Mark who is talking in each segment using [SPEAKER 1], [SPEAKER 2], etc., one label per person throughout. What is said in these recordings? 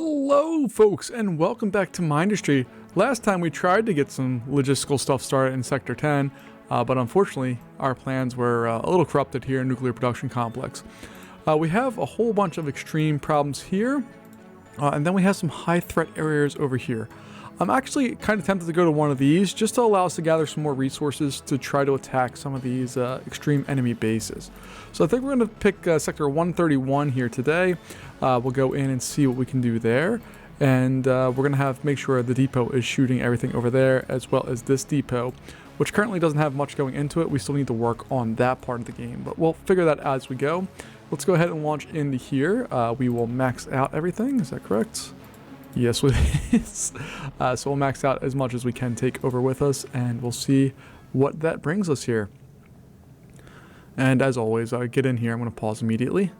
[SPEAKER 1] Hello folks and welcome back to Mindustry. Last time we tried to get some logistical stuff started in Sector 10, but unfortunately our plans were a little corrupted here in Nuclear Production Complex. We have a whole bunch of extreme problems here, and then we have some high threat areas over here. I'm actually kind of tempted to go to one of these just to allow us to gather some more resources to try to attack some of these extreme enemy bases. So I think we're going to pick Sector 131 here today. We'll go in and see what we can do there. And we're going to make sure the depot is shooting everything over there, as well as this depot, which currently doesn't have much going into it. We still need to work on that part of the game, but we'll figure that out as we go. Let's go ahead and launch into here. We will max out everything. Is that correct? Yes, it is. So we'll max out as much as we can take over with us, and we'll see what that brings us here. And as always, get in here. I'm going to pause immediately.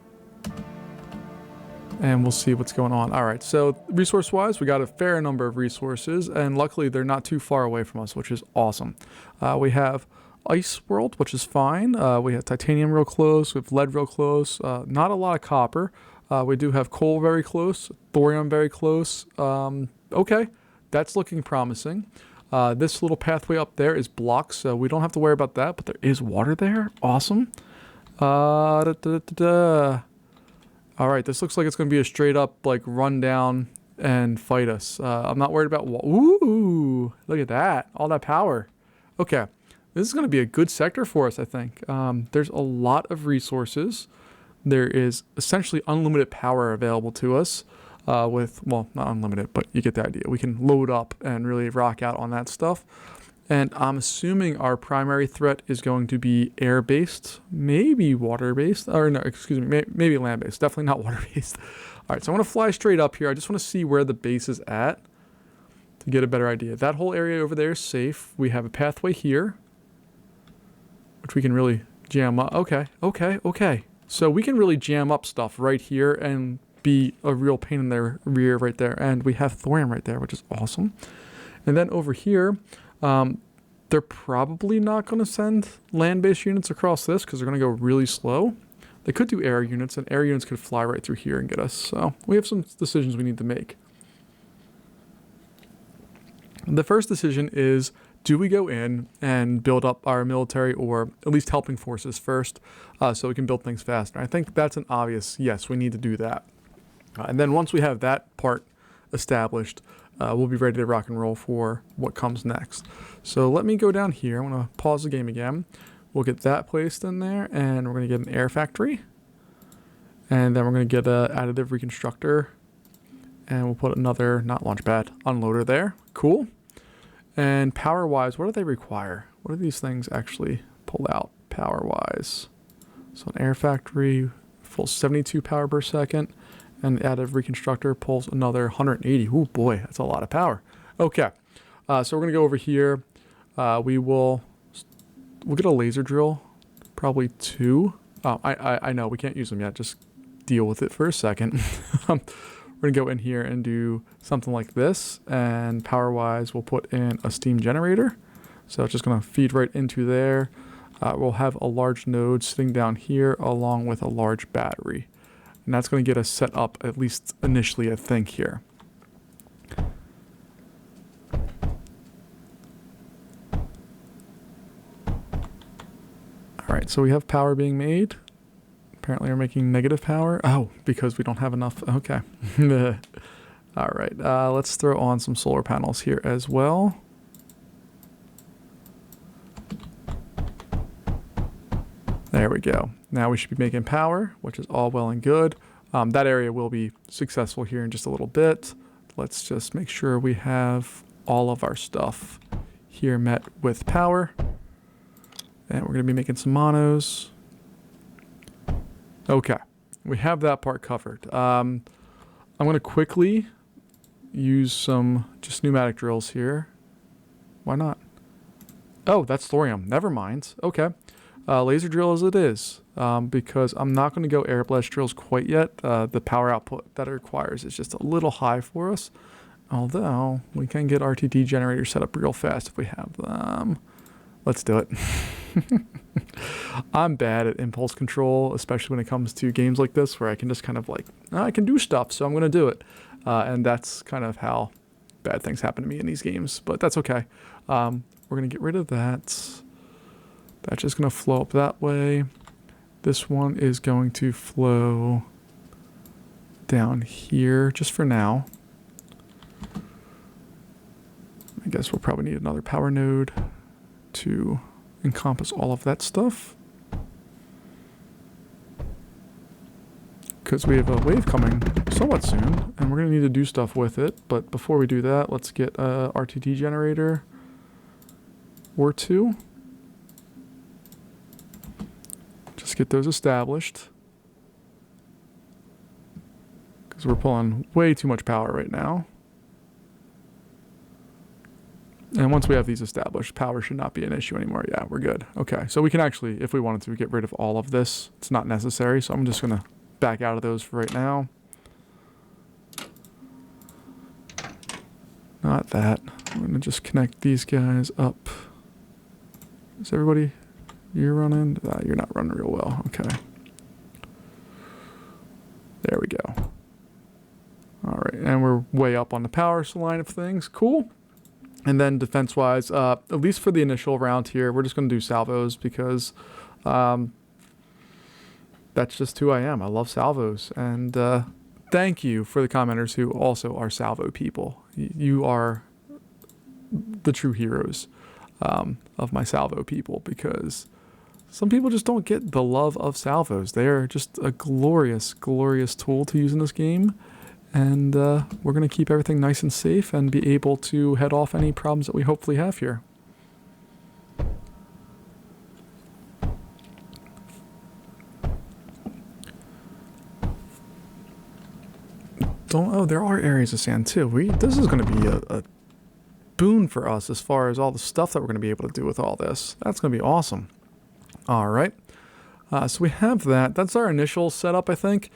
[SPEAKER 1] And we'll see what's going on. Alright, so resource-wise, we got a fair number of resources, and luckily they're not too far away from us, which is awesome. We have Ice World, which is fine. We have Titanium real close. We have Lead real close. Not a lot of Copper. We do have Coal very close. Thorium very close. Okay, that's looking promising. This little pathway up there is blocked, so we don't have to worry about that, but there is water there. Awesome. Alright, this looks like it's going to be a straight up, like, run down and fight us. I'm not worried about... Ooh, look at that. All that power. Okay, this is going to be a good sector for us, I think. There's a lot of resources. There is essentially unlimited power available to us with, well, not unlimited, but you get the idea. We can load up and really rock out on that stuff. And I'm assuming our primary threat is going to be air-based, maybe water-based, or no, excuse me, maybe land-based, definitely not water-based. All right, so I'm going to fly straight up here. I just want to see where the base is at to get a better idea. That whole area over there is safe. We have a pathway here, which we can really jam up. Okay. So we can really jam up stuff right here and be a real pain in their rear right there. And we have thorium right there, which is awesome. And then over here, they're probably not going to send land-based units across this because they're going to go really slow. They could do air units, and air units could fly right through here and get us. So we have some decisions we need to make. The first decision is, do we go in and build up our military, or at least helping forces first, so we can build things faster? I think that's an obvious yes, we need to do that. And then once we have that part established, we'll be ready to rock and roll for what comes next. So let me go down here. I'm going to pause the game again. We'll get that placed in there, and we're going to get an air factory. And then we're going to get an additive reconstructor. And we'll put another, not launch pad, unloader there. Cool. And power-wise, what do they require? What do these things actually pull out power-wise? So an air factory, full 72 power per second. And the additive reconstructor pulls another 180. Ooh, boy, that's a lot of power. Okay, so we're going to go over here. We'll get a laser drill, probably 2. I know, we can't use them yet. Just deal with it for a second. We're going to go in here and do something like this. And power-wise, we'll put in a steam generator. So it's just going to feed right into there. We'll have a large node sitting down here along with a large battery. And that's going to get us set up, at least initially, I think, here. Alright, so we have power being made. Apparently we're making negative power. Oh, because we don't have enough. Okay. Alright, let's throw on some solar panels here as well. There we go. Now we should be making power, which is all well and good. That area will be successful here in just a little bit. Let's just make sure we have all of our stuff here met with power. And we're going to be making some monos. Okay, we have that part covered. I'm going to quickly use some just pneumatic drills here. Why not? Oh, that's thorium. Never mind. Okay. Laser drill as it is, because I'm not going to go air blast drills quite yet. The power output that it requires is just a little high for us, although we can get RTD generators set up real fast if we have them. Let's do it. I'm bad at impulse control, especially when it comes to games like this where I can just kind of like, I can do stuff, so I'm going to do it. And that's kind of how bad things happen to me in these games, but that's okay. We're going to get rid of that. That's just going to flow up that way. This one is going to flow down here just for now. I guess we'll probably need another power node to encompass all of that stuff. Because we have a wave coming somewhat soon, and we're going to need to do stuff with it. But before we do that, let's get a RTD generator or two. Just get those established. Because we're pulling way too much power right now. And once we have these established, power should not be an issue anymore. Yeah, we're good. Okay, so we can actually, if we wanted to, get rid of all of this. It's not necessary, so I'm just going to back out of those for right now. Not that. I'm going to just connect these guys up. Is everybody... You're running? You're not running real well. Okay. There we go. All right, and we're way up on the power line of things. Cool. And then defense-wise, at least for the initial round here, we're just going to do salvos because that's just who I am. I love salvos. And thank you for the commenters who also are salvo people. You are the true heroes of my salvo people, because some people just don't get the love of salvos. They are just a glorious, glorious tool to use in this game. And we're going to keep everything nice and safe and be able to head off any problems that we hopefully have here. Oh, there are areas of sand too. This is going to be a boon for us as far as all the stuff that we're going to be able to do with all this. That's going to be awesome. All right. So we have that. That's our initial setup, I think.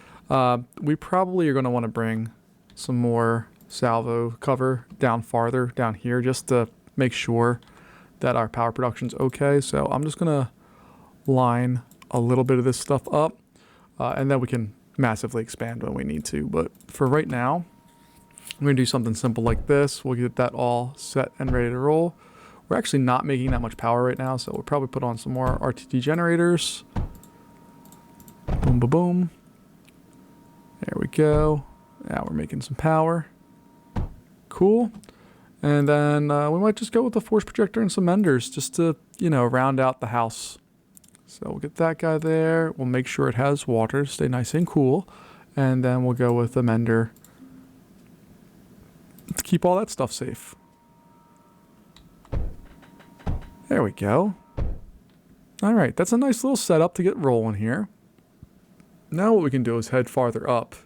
[SPEAKER 1] We probably are going to want to bring some more salvo cover down farther down here just to make sure that our power production's okay. So I'm just going to line a little bit of this stuff up, and then we can massively expand when we need to. But for right now, I'm going to do something simple like this. We'll get that all set and ready to roll. We're actually not making that much power right now, so we'll probably put on some more RTD generators. Boom, boom, boom. There we go. Now we're making some power. Cool. And then we might just go with the force projector and some menders just to, round out the house. So we'll get that guy there. We'll make sure it has water to stay nice and cool. And then we'll go with the mender to keep all that stuff safe. There we go. All right, that's a nice little setup to get rolling here. Now what we can do is head farther up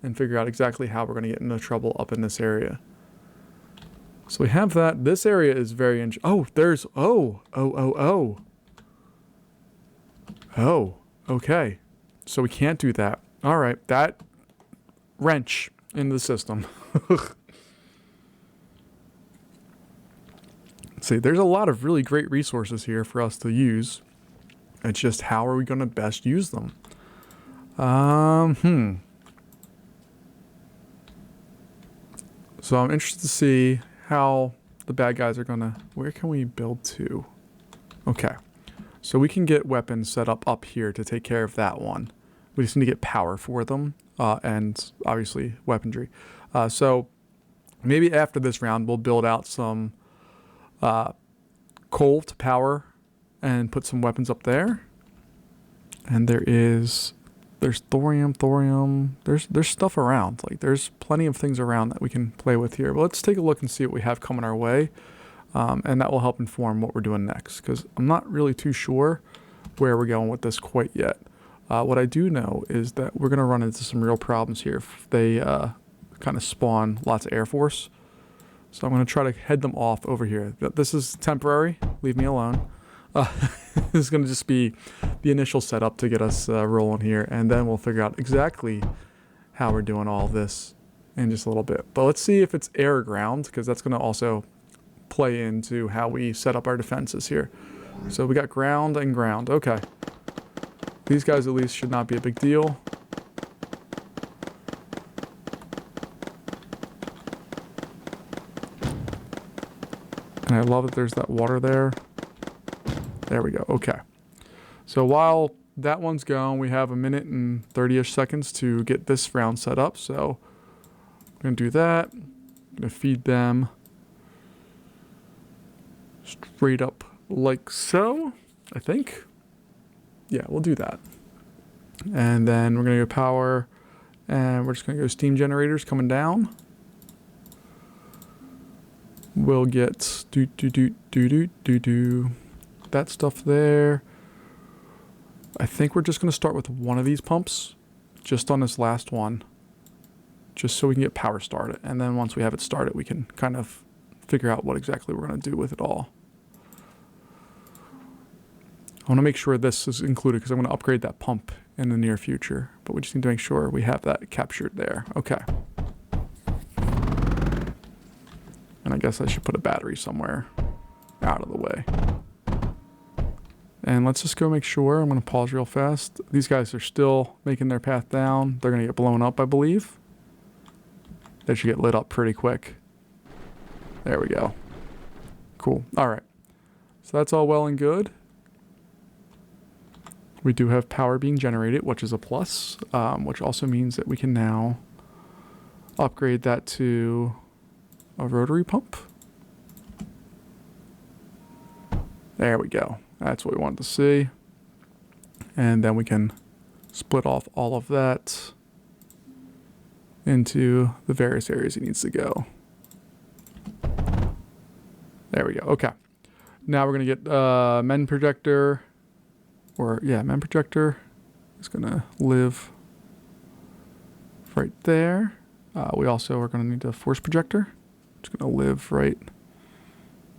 [SPEAKER 1] and figure out exactly how we're going to get into trouble up in this area. So we have that. This area is very there's okay. So we can't do that. All right, that wrench in the system. See, there's a lot of really great resources here for us to use. It's just how are we going to best use them? So I'm interested to see how the bad guys are going to... Where can we build to? Okay. So we can get weapons set up here to take care of that one. We just need to get power for them, and obviously weaponry. So maybe after this round, we'll build out some coal to power and put some weapons up there. And there's thorium. There's stuff around. Like, there's plenty of things around that we can play with here. But let's take a look and see what we have coming our way. And that will help inform what we're doing next, because I'm not really too sure where we're going with this quite yet. What I do know is that we're going to run into some real problems here if they kind of spawn lots of Air Force. So I'm going to try to head them off over here. This is temporary. Leave me alone. This is going to just be the initial setup to get us rolling here, and then we'll figure out exactly how we're doing all this in just a little bit. But let's see if it's air or ground, because that's going to also play into how we set up our defenses here. So we got ground and ground. Okay. These guys at least should not be a big deal. And I love that there's that water there. There we go. Okay. So while that one's going, we have a minute and 30-ish seconds to get this round set up. So I'm going to do that. I'm going to feed them straight up like so, I think. Yeah, we'll do that. And then we're going to go power, and we're just going to go steam generators coming down. We'll get that stuff there. I think we're just going to start with one of these pumps, just on this last one, just so we can get power started. And then once we have it started, we can kind of figure out what exactly we're going to do with it all. I want to make sure this is included because I'm going to upgrade that pump in the near future, but we just need to make sure we have that captured there. Okay. And I guess I should put a battery somewhere out of the way. And let's just go make sure. I'm going to pause real fast. These guys are still making their path down. They're going to get blown up, I believe. They should get lit up pretty quick. There we go. Cool. All right. So that's all well and good. We do have power being generated, which is a plus, which also means that we can now upgrade that to a rotary pump. There we go. That's what we wanted to see. And then we can split off all of that into the various areas it needs to go. There we go. Okay. Now we're going to get men projector. Men projector is going to live right there. We also are going to need a force projector. It's going to live right.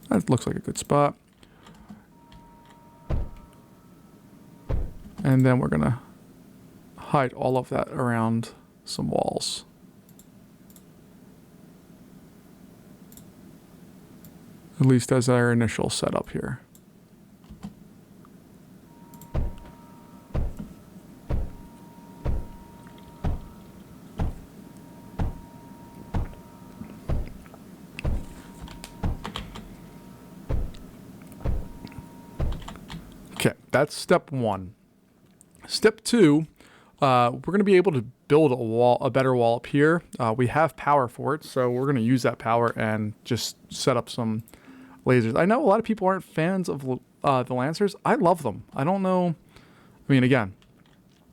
[SPEAKER 1] That looks like a good spot. And then we're going to hide all of that around some walls. At least as our initial setup here. Okay, that's step one. Step two, we're going to be able to build a better wall up here. We have power for it, so we're going to use that power and just set up some lasers. I know a lot of people aren't fans of the Lancers. I love them. I don't know. I mean, again,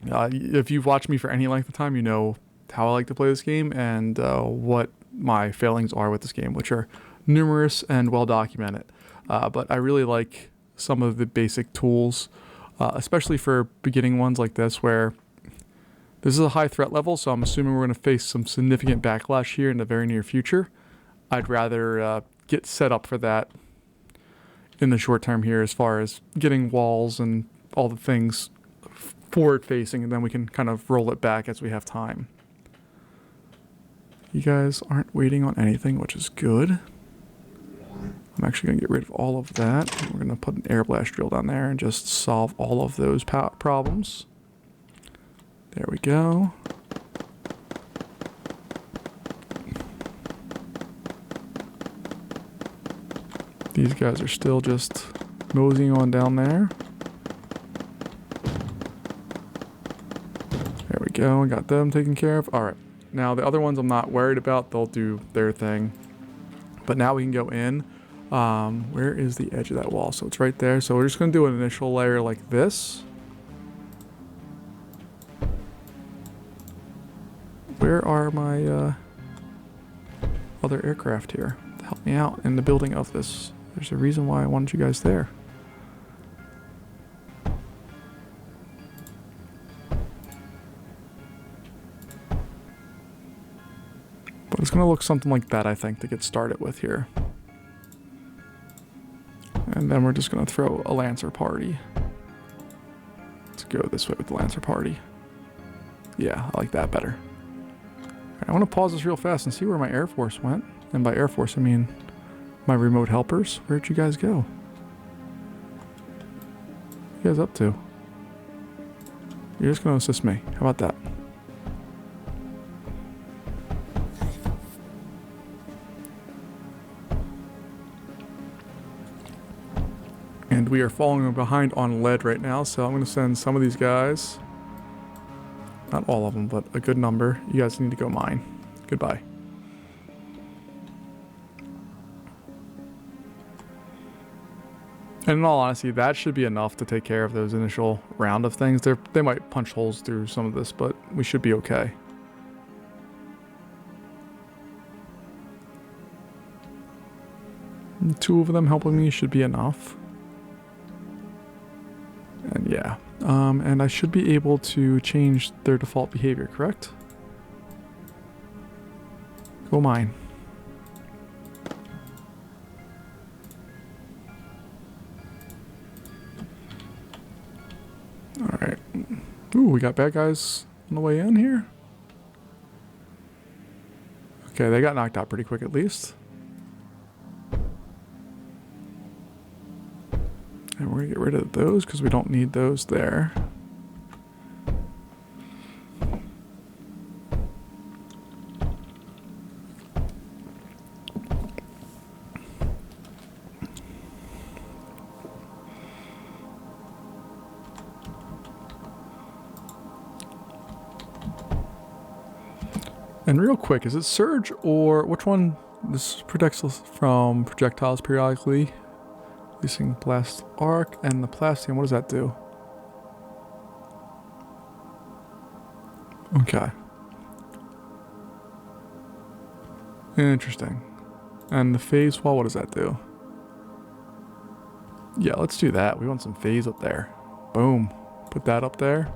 [SPEAKER 1] if you've watched me for any length of time, you know how I like to play this game and what my failings are with this game, which are numerous and well documented. But I really like some of the basic tools, especially for beginning ones like this, where this is a high threat level, so I'm assuming we're going to face some significant backlash here in the very near future. I'd rather get set up for that in the short term here, as far as getting walls and all the things forward facing, and then we can kind of roll it back as we have time. You guys aren't waiting on anything, which is good. I'm actually going to get rid of all of that. We're going to put an air blast drill down there and just solve all of those problems. There we go. These guys are still just moseying on down there. There we go. Got them taken care of. All right. Now the other ones I'm not worried about. They'll do their thing. But now we can go in. Where is the edge of that wall? So it's right there. So we're just going to do an initial layer like this. Where are my other aircraft here to help me out in the building of this? There's a reason why I wanted you guys there. But it's going to look something like that, I think, to get started with here. And then we're just going to throw a Lancer party. Let's go this way with the Lancer party. Yeah, I like that better. Right, I want to pause this real fast and see where my Air Force went. And by Air Force, I mean my remote helpers. Where'd you guys go? What are you guys up to? You're just going to assist me. How about that? And we are falling behind on lead right now, so I'm going to send some of these guys. Not all of them, but a good number. You guys need to go mine. Goodbye. And in all honesty, that should be enough to take care of those initial round of things. They might punch holes through some of this, but we should be okay. And 2 of them helping me should be enough. And yeah, and I should be able to change their default behavior, correct? Go mine. Alright. Ooh, we got bad guys on the way in here. Okay, they got knocked out pretty quick at least. And we're going to get rid of those because we don't need those there. And real quick, is it Surge or which one? This protects us from projectiles periodically. Using Blast Arc and the Plastium. What does that do? Okay. Interesting. And the Phase Wall, what does that do? Yeah, let's do that. We want some phase up there. Boom. Put that up there.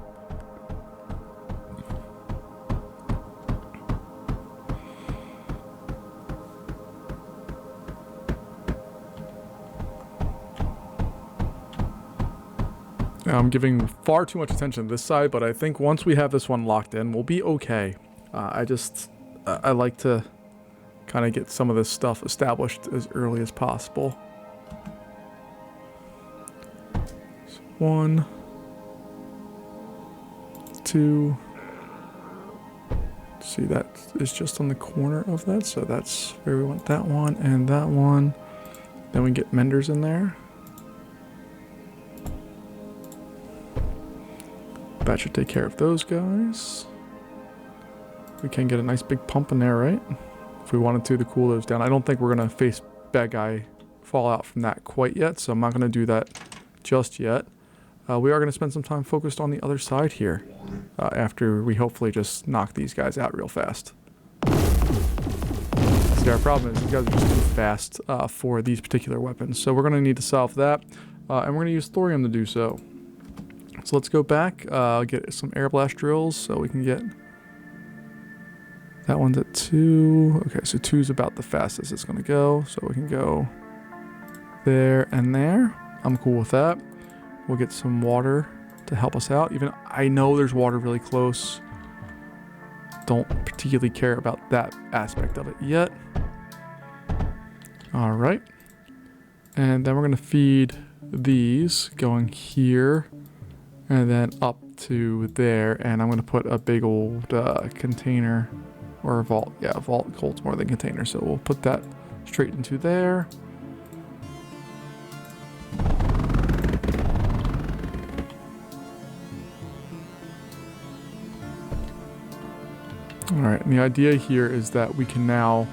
[SPEAKER 1] I'm giving far too much attention to this side, but I think once we have this one locked in, we'll be okay. I like to kind of get some of this stuff established as early as possible. So 1, 2. See, that is just on the corner of that, so that's where we want that one and that one. Then we get menders in there. That should take care of those guys. We can get a nice big pump in there, right? If we wanted to cool those down. I don't think we're going to face bad guy fallout from that quite yet, so I'm not going to do that just yet. We are going to spend some time focused on the other side here after we hopefully just knock these guys out real fast. See, our problem is these guys are just too fast for these particular weapons, so we're going to need to solve that, and we're going to use thorium to do so. So let's go back, get some air blast drills so we can get... That one's at 2. Okay, so 2 is about the fastest it's going to go. So we can go there and there. I'm cool with that. We'll get some water to help us out. Even I know there's water really close. Don't particularly care about that aspect of it yet. All right. And then we're going to feed these going here. And then up to there, and I'm going to put a big old container, or a vault. Yeah, a vault holds more than container, so we'll put that straight into there. Alright, and the idea here is that we can now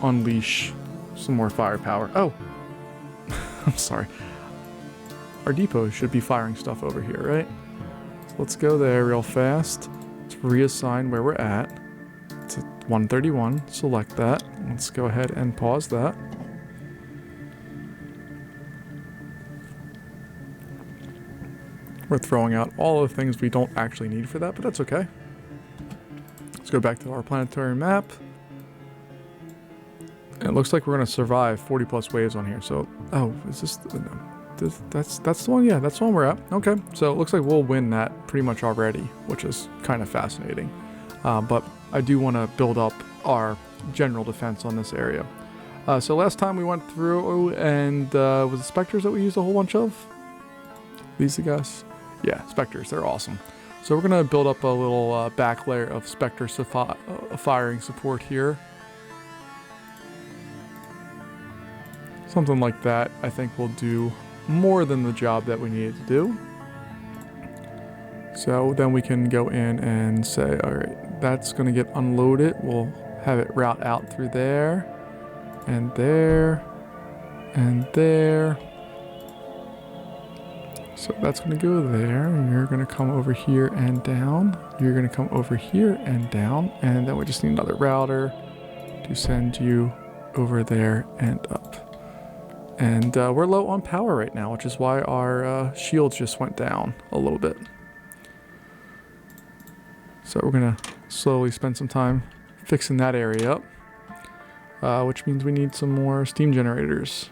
[SPEAKER 1] unleash some more firepower. Oh! I'm sorry. Our depot should be firing stuff over here, right? So let's go there real fast. Let's reassign where we're at to 131. Select that. Let's go ahead and pause that. We're throwing out all the things we don't actually need for that, but that's okay. Let's go back to our planetary map. And it looks like we're going to survive 40 plus waves on here. So, oh, is this... That's the one? Yeah, that's the one we're at. Okay, so it looks like we'll win that pretty much already, which is kind of fascinating. But I do want to build up our general defense on this area. So last time we went through, and was it Spectres that we used a whole bunch of? These guys? Yeah, Spectres, they're awesome. So we're going to build up a little back layer of Spectre firing support here. Something like that, I think we'll do more than the job that we needed to do. So then we can go in and say, all right, that's going to get unloaded. We'll have it route out through there and there and there. So that's going to go there, and you're going to come over here and down. You're going to come over here and down, and then we just need another router to send you over there and up. And we're low on power right now, which is why our shields just went down a little bit. So we're going to slowly spend some time fixing that area up, which means we need some more steam generators.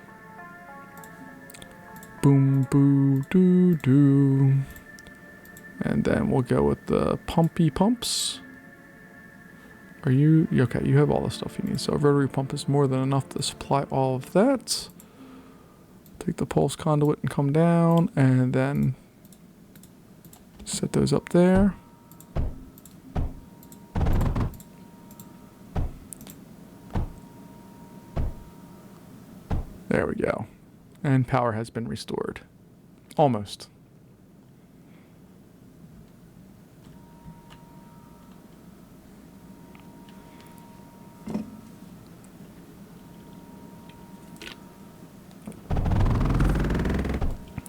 [SPEAKER 1] Boom, boo, doo, doo. And then we'll go with the pumpy pumps. Are you okay? You have all the stuff you need. So a rotary pump is more than enough to supply all of that. Take the pulse conduit and come down, and then set those up there. There we go. And power has been restored. Almost.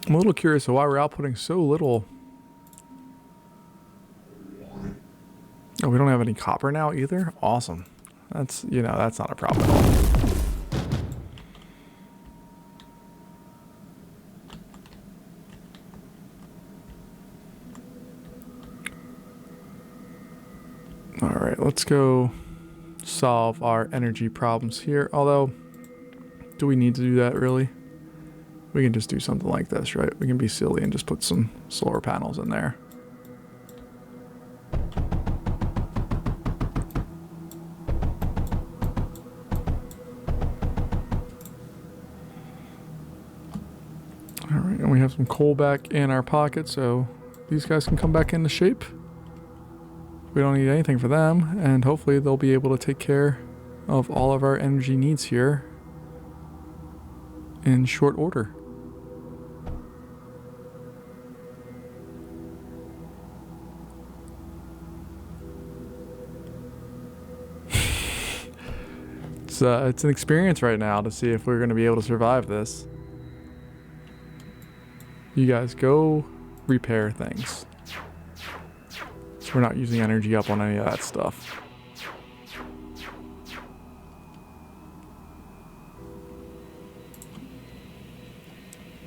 [SPEAKER 1] I'm a little curious why we're outputting so little. Oh, we don't have any copper now either? Awesome. That's, that's not a problem at all. Alright, let's go solve our energy problems here. Although, do we need to do that really? We can just do something like this, right? We can be silly and just put some solar panels in there. Alright, and we have some coal back in our pocket, so these guys can come back into shape. We don't need anything for them, and hopefully they'll be able to take care of all of our energy needs here in short order. It's an experience right now to see if we're going to be able to survive this. You guys go repair things. We're not using energy up on any of that stuff.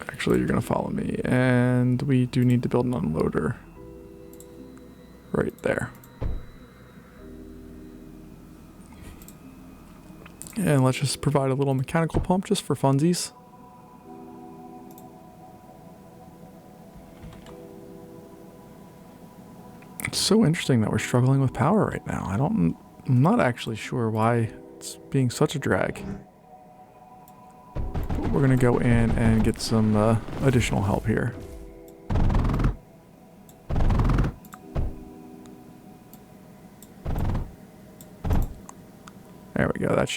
[SPEAKER 1] Actually, you're going to follow me. And we do need to build an unloader. Right there. And let's just provide a little mechanical pump just for funsies. It's so interesting that we're struggling with power right now. I'm not actually sure why it's being such a drag. But we're gonna go in and get some additional help here. There we go. That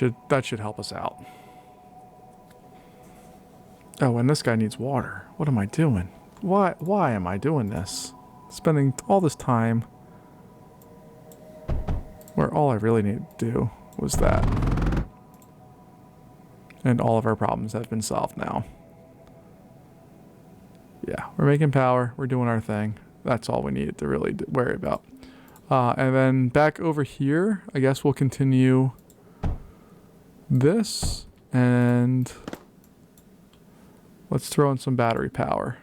[SPEAKER 1] should help us out. Oh, and this guy needs water. What am I doing? Why am I doing this? Spending all this time where all I really needed to do was that. And all of our problems have been solved now. Yeah, we're making power. We're doing our thing. That's all we needed to really worry about. And then back over here, I guess we'll continue this, and let's throw in some battery power.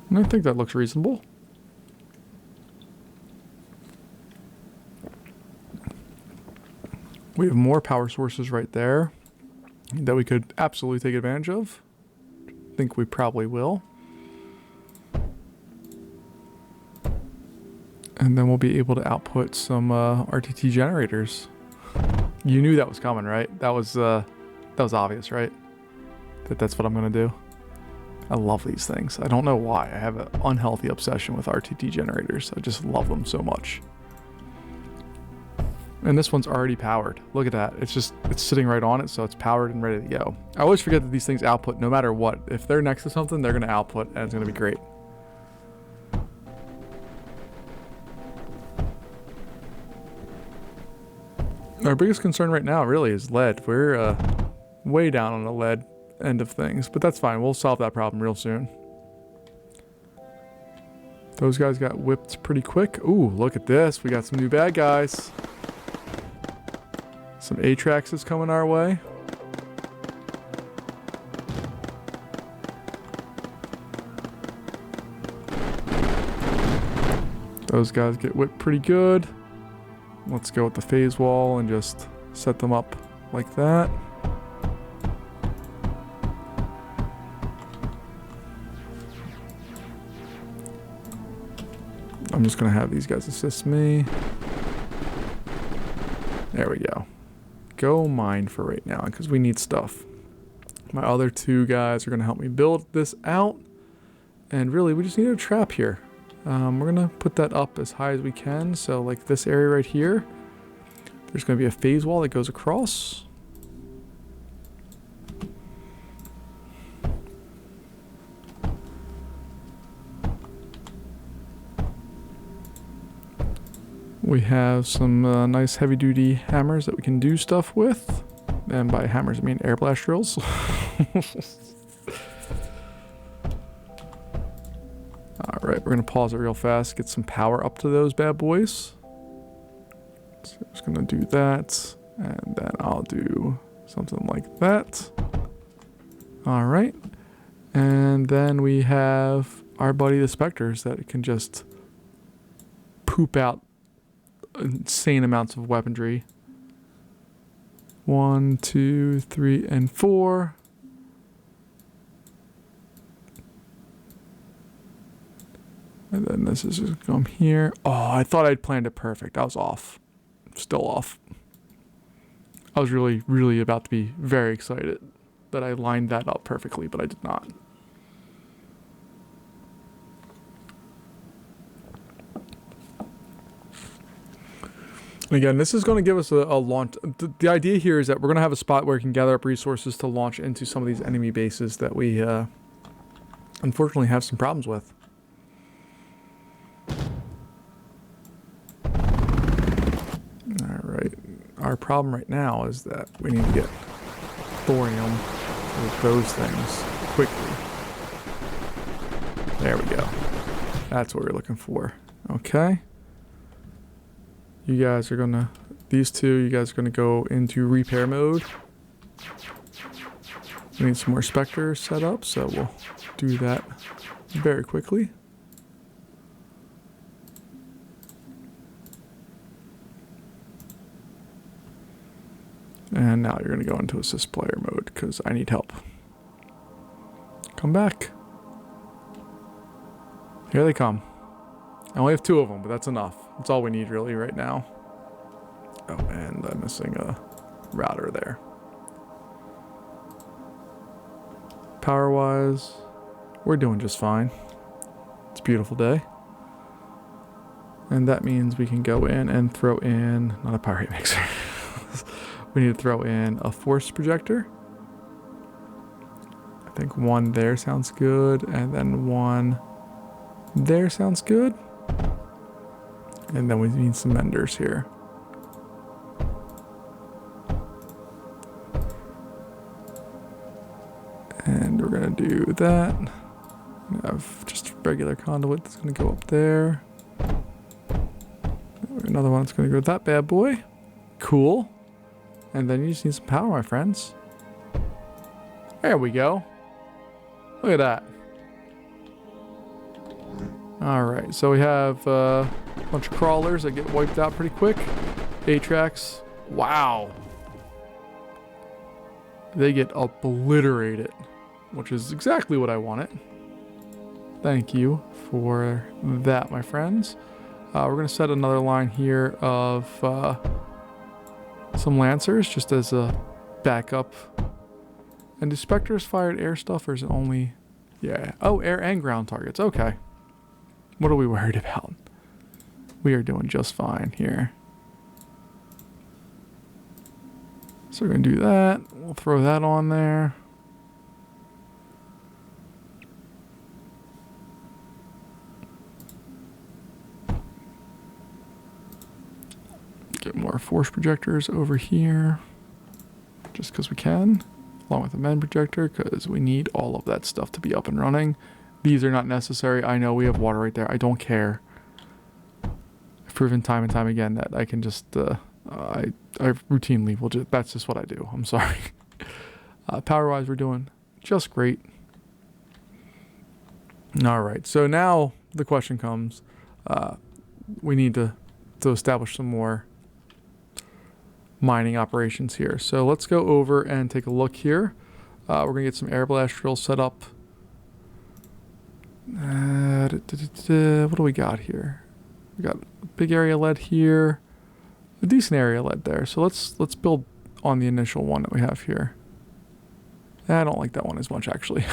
[SPEAKER 1] And I think that looks reasonable. We have more power sources right there that we could absolutely take advantage of. I think we probably will. And then we'll be able to output some RTT generators. You knew that was coming, right? That was obvious, right? That's what I'm gonna do. I love these things. I don't know why. I have an unhealthy obsession with RTT generators. I just love them so much. And this one's already powered. Look at that. It's sitting right on it, so it's powered and ready to go. I always forget that these things output no matter what. If they're next to something, they're going to output, and it's going to be great. Our biggest concern right now really is lead. We're way down on the lead end of things, but that's fine. We'll solve that problem real soon. Those guys got whipped pretty quick. Ooh, look at this. We got some new bad guys. Some Atrax is coming our way. Those guys get whipped pretty good. Let's go with the phase wall and just set them up like that. I'm just going to have these guys assist me. There we go. Go mine for right now because we need stuff. My other two guys are going to help me build this out. And really, we just need a trap here. We're going to put that up as high as we can. So like this area right here, there's going to be a phase wall that goes across. We have some nice heavy-duty hammers that we can do stuff with. And by hammers, I mean air blast drills. Alright, we're going to pause it real fast, get some power up to those bad boys. So I'm just going to do that, and then I'll do something like that. Alright, and then we have our buddy the Spectres that can just poop out insane amounts of weaponry. 1, 2, 3, and 4. And then this is just come here. Oh, I thought I'd planned it perfect. I was off. Still off. I was really, really about to be very excited that I lined that up perfectly, but I did not. Again, this is going to give us a launch. The idea here is that we're going to have a spot where we can gather up resources to launch into some of these enemy bases that we unfortunately have some problems with. Alright, our problem right now is that we need to get thorium with those things quickly. There we go. That's what we're looking for. Okay. You guys are gonna, these two, you guys are gonna go into repair mode. We need some more Spectres set up, so we'll do that very quickly. And now you're gonna go into assist player mode because I need help. Come back. Here they come. I only have 2 of them, but that's enough. That's all we need really right now. Oh, and I'm missing a router there. Power-wise, we're doing just fine. It's a beautiful day. And that means we can go in and throw in, not a power heat mixer. We need to throw in a force projector. I think 1 there sounds good, and then 1 there sounds good. And then we need some vendors here. And we're gonna do that. We have just regular conduit that's gonna go up there. Another one that's gonna go with that bad boy. Cool. And then you just need some power, my friends. There we go. Look at that. Alright, so we have a bunch of crawlers that get wiped out pretty quick. Atrax. Wow. They get obliterated, which is exactly what I wanted. Thank you for that, my friends. We're going to set another line here of some Lancers just as a backup. And do Spectres fire at air stuff, or is it only Yeah. Oh, air and ground targets. Okay. What are we worried about? We are doing just fine here. So we're going to do that. We'll throw that on there. Get more force projectors over here. Just because we can. Along with the men projector, because we need all of that stuff to be up and running. These are not necessary. I know we have water right there. I don't care. I've proven time and time again that I can just, I routinely will just, that's just what I do. I'm sorry. Power-wise, we're doing just great. All right, so now the question comes, we need to establish some more mining operations here. So let's go over and take a look here. We're gonna get some air blast drills set up. What do we got here? We got a big area lead here, a decent area lead there. So let's build on the initial one that we have here. I don't like that one as much, actually.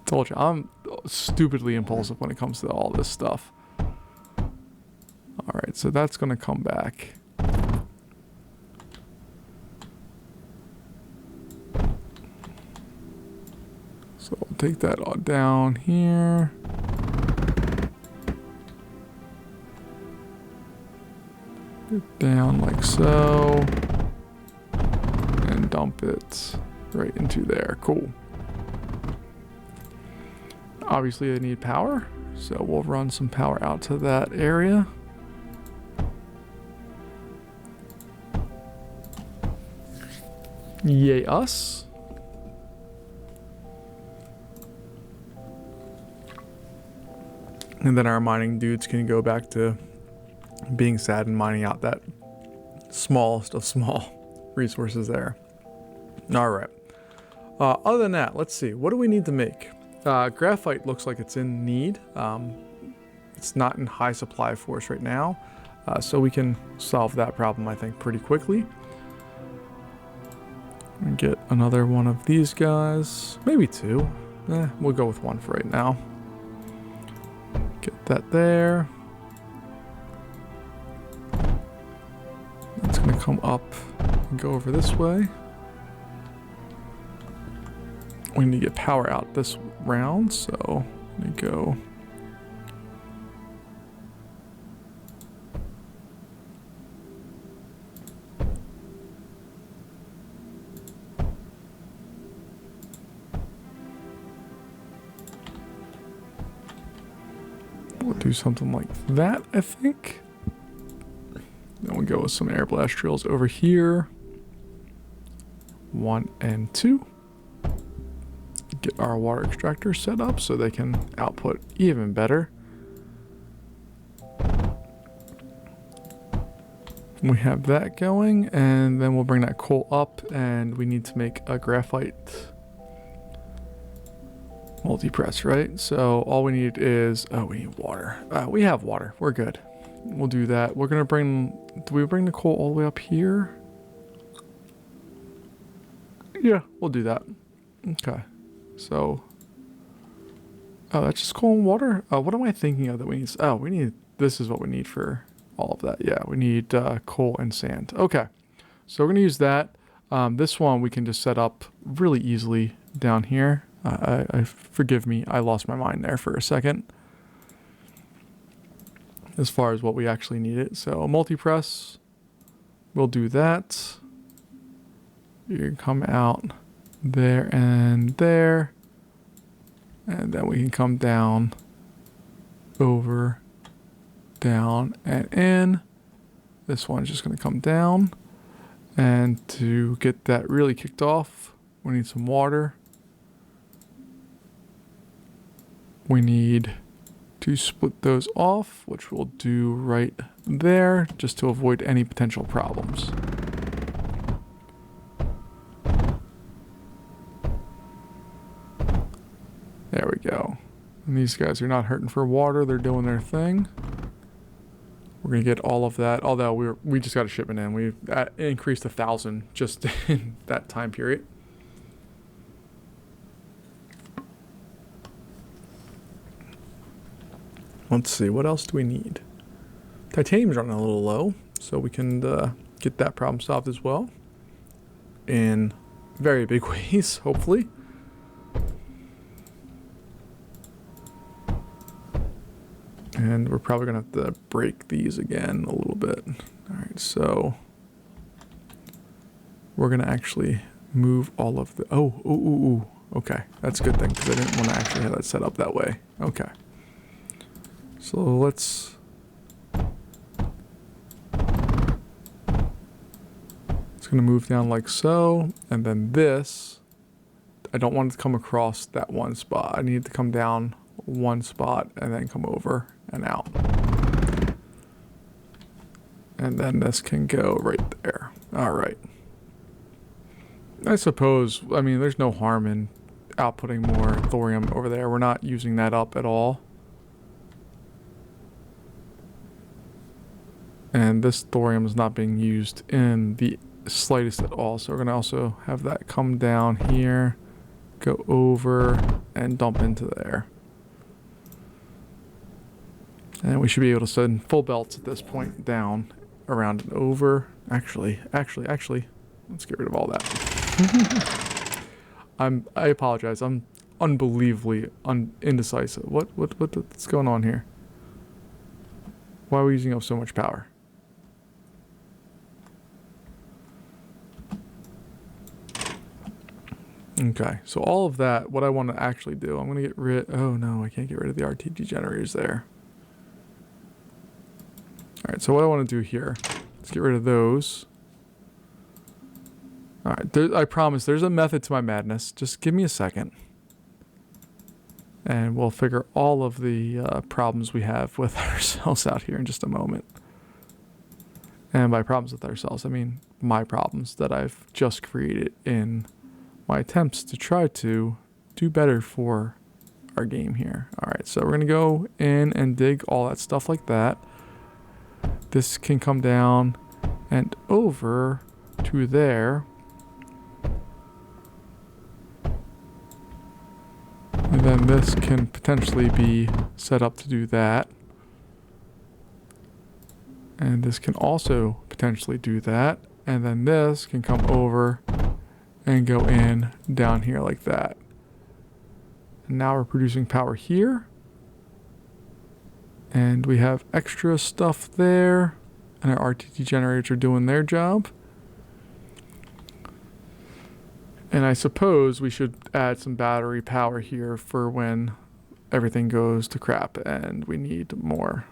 [SPEAKER 1] Told you, I'm stupidly impulsive when it comes to all this stuff. All right, so that's going to come back. So we'll take that all down here. Get down like so. And dump it right into there. Cool. Obviously, they need power, so we'll run some power out to that area. Yay us. And then our mining dudes can go back to being sad and mining out that smallest of small resources there. All right. Other than that, let's see. What do we need to make? Graphite looks like it's in need. It's not in high supply for us right now. So we can solve that problem, I think, pretty quickly. And get another one of these guys. Maybe two. We'll go with one for right now. Get that there. That's going to come up and go over this way. We need to get power out this round, so let me go. We'll do something like that, I think. Then we'll go with some air blast drills over here. 1 and 2. Get our water extractor set up so they can output even better. We have that going, and then we'll bring that coal up, and we need to make a graphite multi-press, right? So all we need is, we need water. We have water, we're good. We'll do that. We're gonna bring, do we bring the coal all the way up here? Yeah, we'll do that. Okay. So, that's just coal and water. What am I thinking of that we need? Oh, we need, this is what we need for all of that. Yeah, we need coal and sand. Okay, so we're gonna use that. This one we can just set up really easily down here. I forgive me, I lost my mind there for a second. As far as what we actually need it. So multi-press, we'll do that. You can come out there and there, and then we can come down, over, down, and in. This one's just going to come down, and to get that really kicked off, we need some water. We need to split those off, which we'll do right there, just to avoid any potential problems. There we go. And these guys are not hurting for water. They're doing their thing. We're going to get all of that. Although we just got a shipment in. We increased 1,000 just in that time period. Let's see, what else do we need? Titanium's running a little low, so we can get that problem solved as well. In very big ways, hopefully. And we're probably going to have to break these again a little bit. Alright, so we're going to actually move all of the... Oh, okay. That's a good thing, because I didn't want to actually have that set up that way. Okay. So let's... It's going to move down like so, and then this, I don't want it to come across that one spot. I need it to come down one spot and then come over and out. And then this can go right there. All right. I suppose, I mean, there's no harm in outputting more thorium over there. We're not using that up at all. And this thorium is not being used in the slightest at all. So we're going to also have that come down here, go over, and dump into there. And we should be able to send full belts at this point down, around and over. Actually, let's get rid of all that. I apologize. I'm unbelievably indecisive. What's going on here? Why are we using up so much power? Okay, so all of that, what I want to actually do, I'm going to get rid... Oh no, I can't get rid of the RTG generators there. Alright, so what I want to do here, let's get rid of those. Alright, I promise there's a method to my madness. Just give me a second. And we'll figure all of the problems we have with ourselves out here in just a moment. And by problems with ourselves, I mean my problems that I've just created in my attempts to try to do better for our game here. Alright, so we're going to go in and dig all that stuff like that. This can come down and over to there. And then this can potentially be set up to do that. And this can also potentially do that. And then this can come over and go in down here like that. And now we're producing power here. And we have extra stuff there. And our RTT generators are doing their job. And I suppose we should add some battery power here for when everything goes to crap and we need more.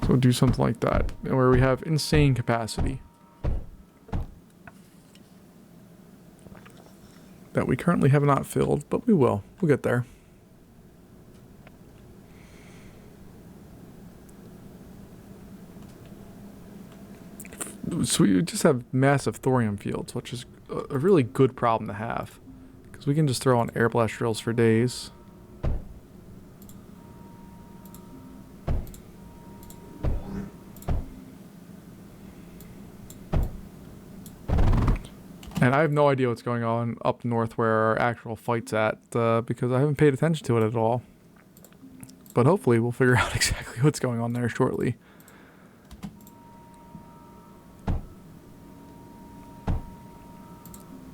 [SPEAKER 1] So we'll do something like that, where we have insane capacity that we currently have not filled, but we will. We'll get there. So we just have massive thorium fields, which is a really good problem to have, because we can just throw on air blast drills for days. And I have no idea what's going on up north where our actual fight's at, because I haven't paid attention to it at all. But hopefully we'll figure out exactly what's going on there shortly.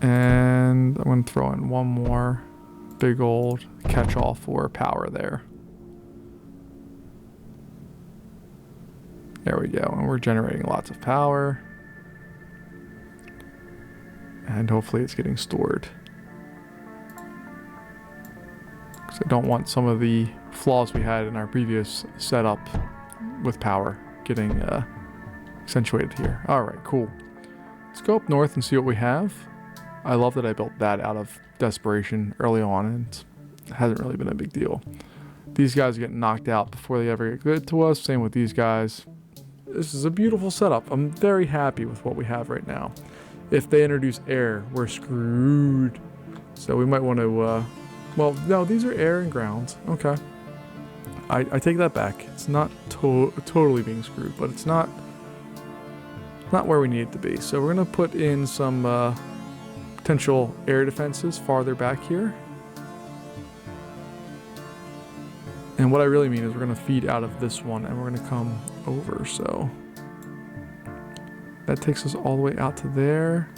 [SPEAKER 1] And I'm going to throw in one more big old catch-all for power there. There we go, and we're generating lots of power. And hopefully it's getting stored. Because I don't want some of the flaws we had in our previous setup with power getting accentuated here. Alright, cool. Let's go up north and see what we have. I love that I built that out of desperation early on, and it hasn't really been a big deal. These guys are getting knocked out before they ever get good to us. Same with these guys. This is a beautiful setup. I'm very happy with what we have right now. If they introduce air, we're screwed. So we might want to, well, no, these are air and ground. Okay. I take that back. It's not totally being screwed, but it's not where we need it to be. So we're going to put in some potential air defenses farther back here. And what I really mean is we're going to feed out of this one and we're going to come over. So that takes us all the way out to there.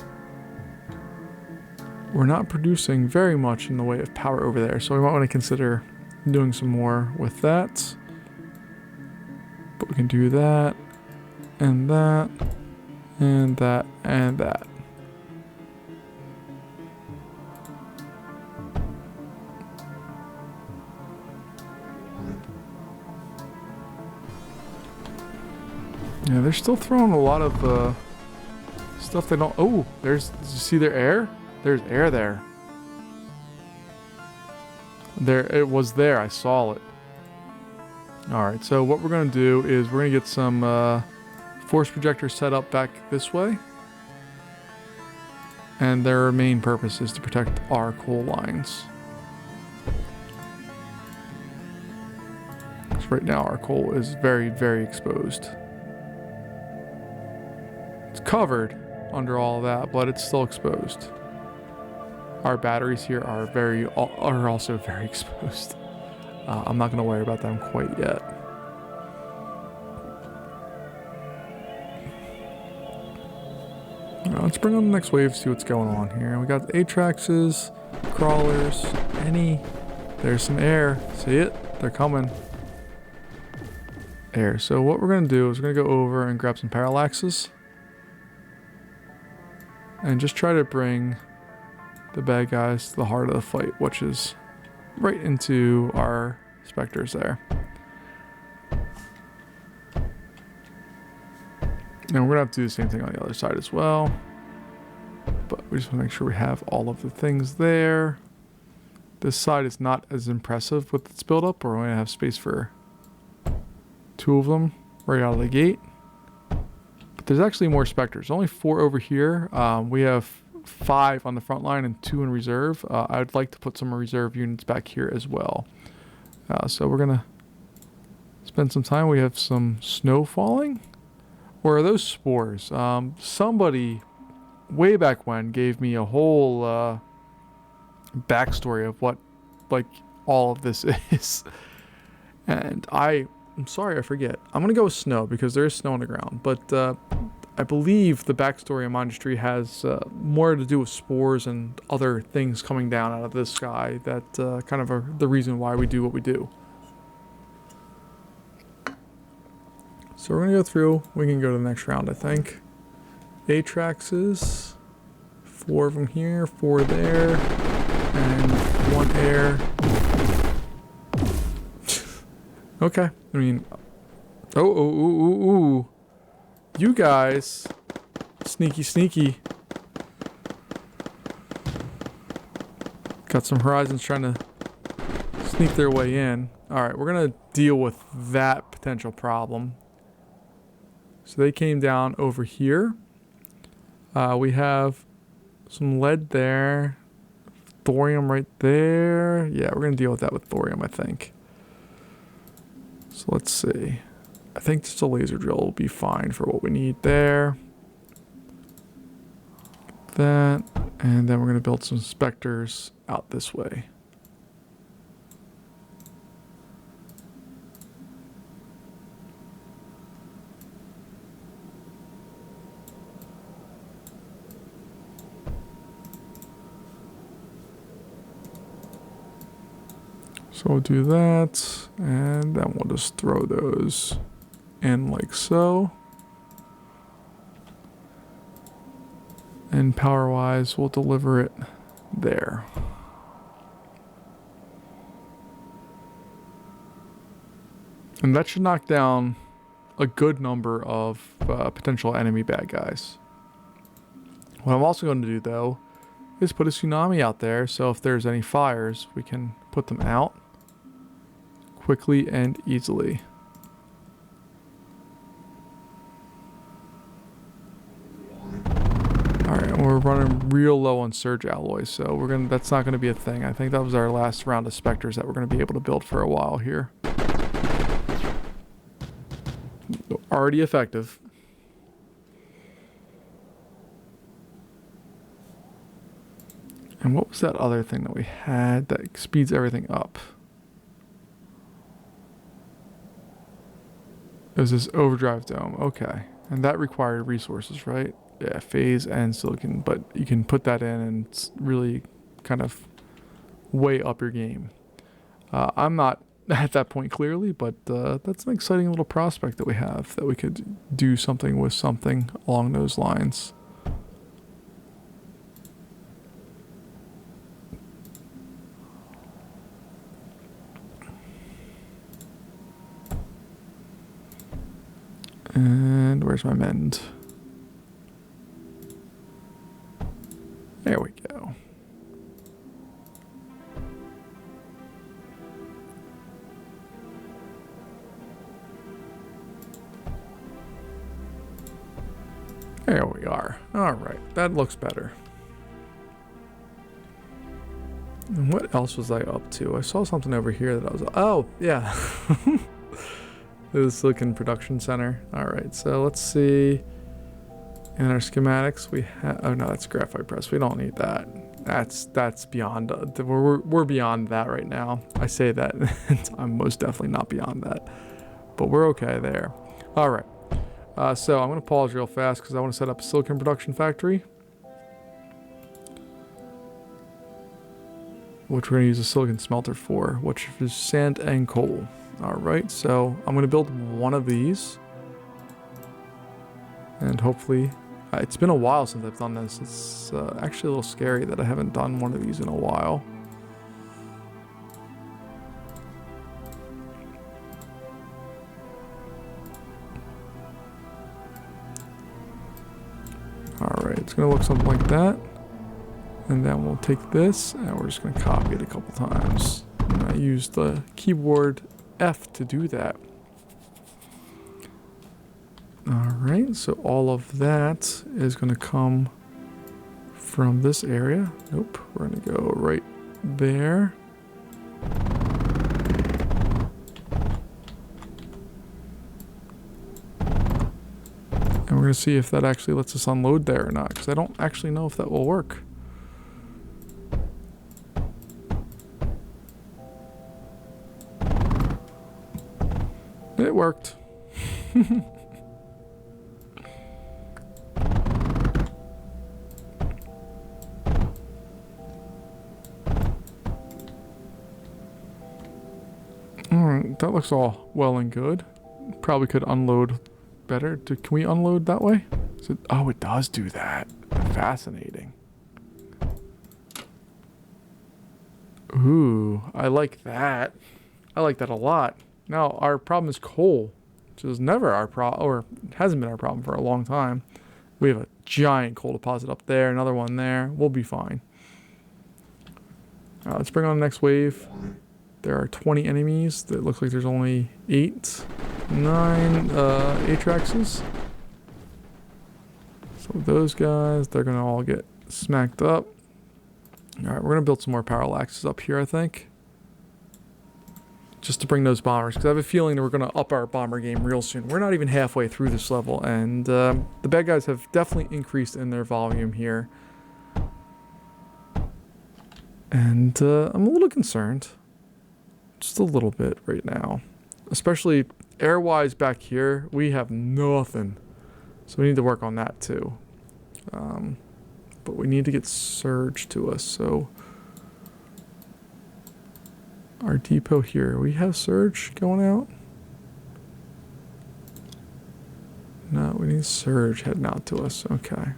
[SPEAKER 1] We're not producing very much in the way of power over there, so we might want to consider doing some more with that. But we can do that, and that, and that, and that. Yeah, they're still throwing a lot of stuff they don't... Oh, did you see their air? There's air there. There, it was there. I saw it. Alright, so what we're going to do is we're going to get some force projectors set up back this way. And their main purpose is to protect our coal lines. Because right now our coal is very, very exposed. It's covered under all of that, but it's still exposed. Our batteries here are also very exposed. I'm not going to worry about them quite yet. Let's bring on the next wave, see what's going on here. We got Atraxes, crawlers, there's some air. See it? They're coming. Air. So what we're going to do is we're going to go over and grab some parallaxes. And just try to bring the bad guys to the heart of the fight, which is right into our specters there. And we're going to have to do the same thing on the other side as well. But we just want to make sure we have all of the things there. This side is not as impressive with its buildup. We're going to have space for 2 of them right out of the gate. But there's actually more specters. Only 4 over here. We have 5 on the front line and 2 in reserve. I'd like to put some reserve units back here as well. So we're going to spend some time. We have some snow falling. Or are those spores? Somebody way back when gave me a whole backstory of what all of this is. And I'm sorry, I forget. I'm going to go with snow because there is snow on the ground. But I believe the backstory of Mindustry has more to do with spores and other things coming down out of the sky that kind of are the reason why we do what we do. So we're going to go through. We can go to the next round, I think. Atraxes. 4 of them here, 4 there, and 1 air. Okay. I mean... Oh. You guys. Sneaky. Got some Horizons trying to sneak their way in. Alright, we're going to deal with that potential problem. So they came down over here. We have some lead there. Thorium right there. Yeah, we're going to deal with that with thorium, I think. So let's see. I think just a laser drill will be fine for what we need there. That. And then we're going to build some specters out this way. So we'll do that, and then we'll just throw those in like so. And power-wise, we'll deliver it there. And that should knock down a good number of potential enemy bad guys. What I'm also going to do, though, is put a tsunami out there, so if there's any fires, we can put them out quickly and easily. Alright, we're running real low on surge alloys, so that's not gonna be a thing. I think that was our last round of specters that we're gonna be able to build for a while here. already effective. And what was that other thing that we had that speeds everything up? It was this overdrive dome. Okay. And that required resources, right? Yeah, phase and silicon. But you can put that in and it's really kind of way up your game. I'm not at that point clearly, but that's an exciting little prospect that we have, that we could do something with something along those lines. And where's my mend? There we go. There we are. All right, that looks better. And what else was I up to? I saw something over here that I was... Oh, yeah. The Silicon Production Center. All right, so let's see. In our schematics, we have... Oh, no, that's graphite press. We don't need that. That's beyond... we're beyond that right now. I say that. I'm most definitely not beyond that. But we're okay there. All right. So I'm going to pause real fast because I want to set up a silicon production factory, which we're going to use a silicon smelter for, which is sand and coal. All right, so I'm going to build one of these, and hopefully, it's been a while since I've done this. It's actually a little scary that I haven't done one of these in a while. Alright, it's going to look something like that. And then we'll take this, and we're just going to copy it a couple times. And I use the keyboard F to do that. Alright, so all of that is going to come from this area. Nope, we're going to go right there. And we're going to see if that actually lets us unload there or not, because I don't actually know if that will work. It worked. Alright, that looks all well and good. Probably could unload better. Can we unload that way? Oh, it does do that. Fascinating. Ooh, I like that. I like that a lot. Now, our problem is coal, which is never our problem, or hasn't been our problem for a long time. We have a giant coal deposit up there, another one there. We'll be fine. Let's bring on the next wave. There are 20 enemies. It looks like there's only 9 Atraxes. So those guys, they're going to all get smacked up. Alright, we're going to build some more parallaxes up here, I think. Just to bring those bombers, because I have a feeling that we're going to up our bomber game real soon. We're not even halfway through this level, and the bad guys have definitely increased in their volume here. And I'm a little concerned. Just a little bit right now. Especially air-wise back here, we have nothing. So we need to work on that too. But we need to get surge to us, so... Our depot here, we have surge going out? No, we need surge heading out to us. Okay.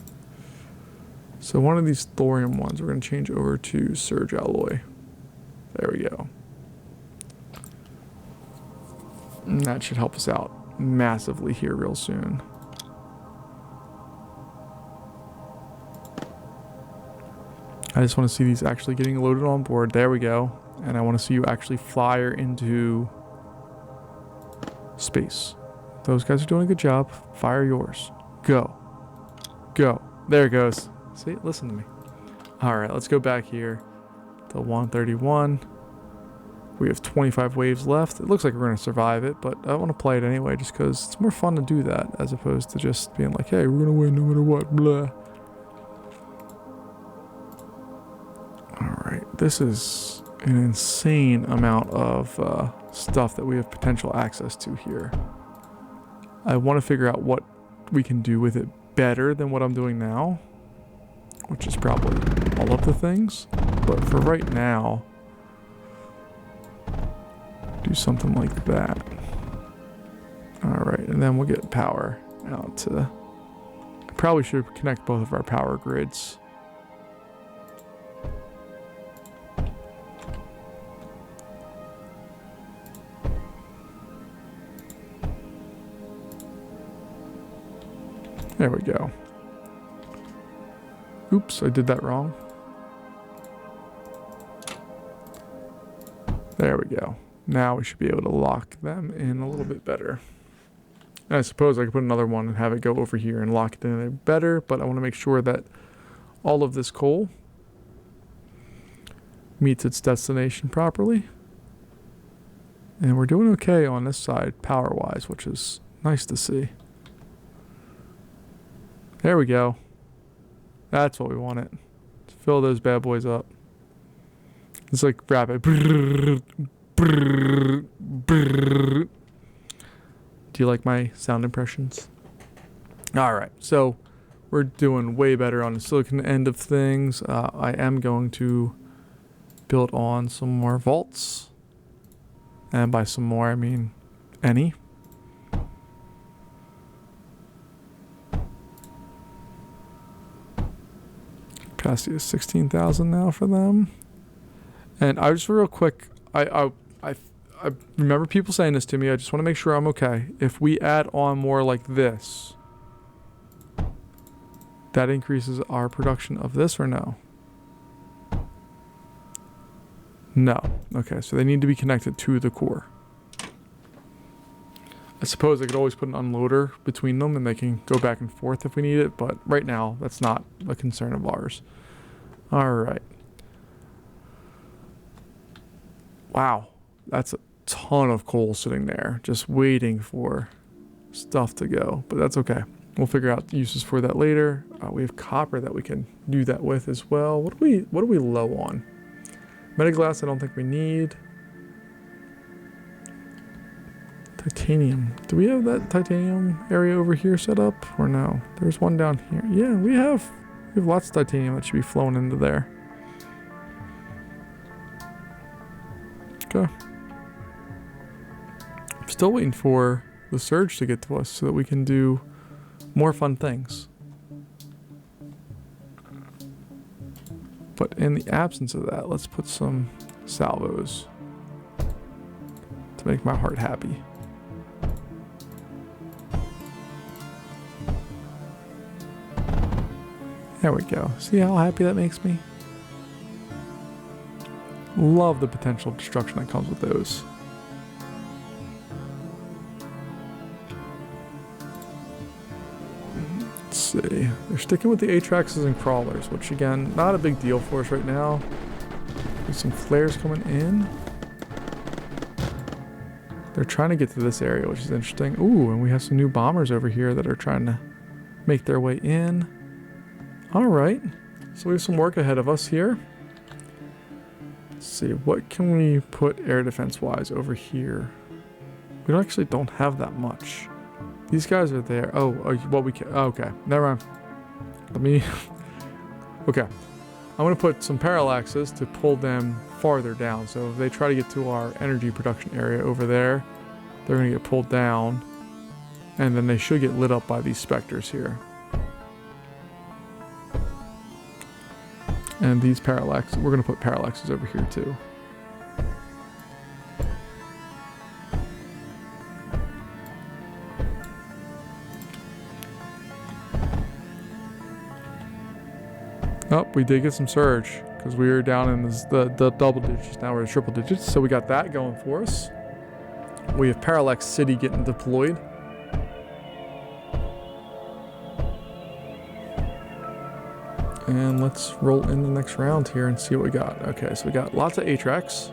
[SPEAKER 1] So one of these thorium ones, we're going to change over to surge alloy. There we go. And that should help us out massively here real soon. I just want to see these actually getting loaded on board. There we go. And I want to see you actually fire into space. Those guys are doing a good job. Fire yours. Go. Go. There it goes. See? Listen to me. Alright, let's go back here to 131. We have 25 waves left. It looks like we're going to survive it, but I want to play it anyway just because it's more fun to do that as opposed to just being like, hey, we're going to win no matter what, blah. Alright, this is an insane amount of stuff that we have potential access to here. I want to figure out what we can do with it better than what I'm doing now, which is probably all of the things. But for right now, do something like that. Alright, and then we'll get power out to... I probably should connect both of our power grids. There we go. Oops, I did that wrong. There we go. Now we should be able to lock them in a little bit better. And I suppose I could put another one and have it go over here and lock it in better, but I want to make sure that all of this coal meets its destination properly. And we're doing okay on this side power-wise, which is nice to see. There we go. That's what we wanted. Fill those bad boys up. It's like rapid. Do you like my sound impressions? Alright, so we're doing way better on the silicon end of things. I am going to build on some more vaults. And by some more, I mean any. Capacity is 16,000 now for them. And I just real quick, I remember people saying this to me. I just want to make sure I'm okay. If we add on more like this, that increases our production of this or no? No. Okay, so they need to be connected to the core. I suppose I could always put an unloader between them and they can go back and forth if we need it, but right now that's not a concern of ours. Alright. Wow, that's a ton of coal sitting there, just waiting for stuff to go, but that's okay. We'll figure out uses for that later. We have copper that we can do that with as well. What are we low on? Metaglass I don't think we need. Titanium. Do we have that titanium area over here set up or no? There's one down here. Yeah, we have lots of titanium that should be flowing into there. Okay. I'm still waiting for the surge to get to us so that we can do more fun things. But in the absence of that, let's put some salvos to make my heart happy. There we go. See how happy that makes me? Love the potential destruction that comes with those. Let's see. They're sticking with the Atraxes and crawlers, which again, not a big deal for us right now. There's some flares coming in. They're trying to get to this area, which is interesting. Ooh, and we have some new bombers over here that are trying to make their way in. Alright, so we have some work ahead of us here. Let's see, what can we put air defense wise over here? We actually don't have that much. These guys are there. Oh, what we can. Oh, okay, never mind. Let me. Okay, I'm going to put some parallaxes to pull them farther down. So if they try to get to our energy production area over there, they're going to get pulled down. And then they should get lit up by these specters here. And these parallaxes, we're going to put parallaxes over here too. Oh, we did get some surge because we were down in the double digits. Now we're at triple digits, so we got that going for us. We have Parallax City getting deployed. And let's roll in the next round here and see what we got. Okay, so we got lots of Atrax.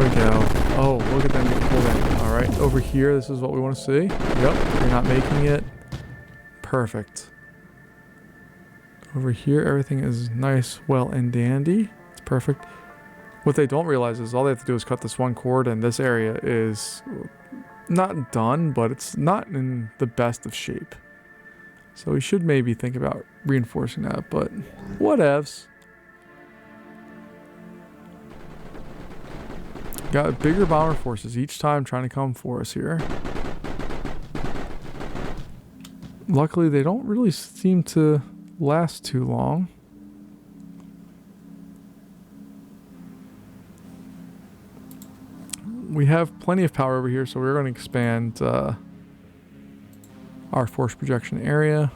[SPEAKER 1] we go. Oh, look at them get pulled in. All right, over here, this is what we want to see. Yep, you're not making it. Perfect. Over here, everything is nice, well, and dandy. It's perfect. What they don't realize is all they have to do is cut this one cord, and this area is not done, but it's not in the best of shape. So we should maybe think about reinforcing that, but whatevs. Got bigger bomber forces each time trying to come for us here. Luckily, they don't really seem to last too long. We have plenty of power over here, so we're going to expand our force projection area.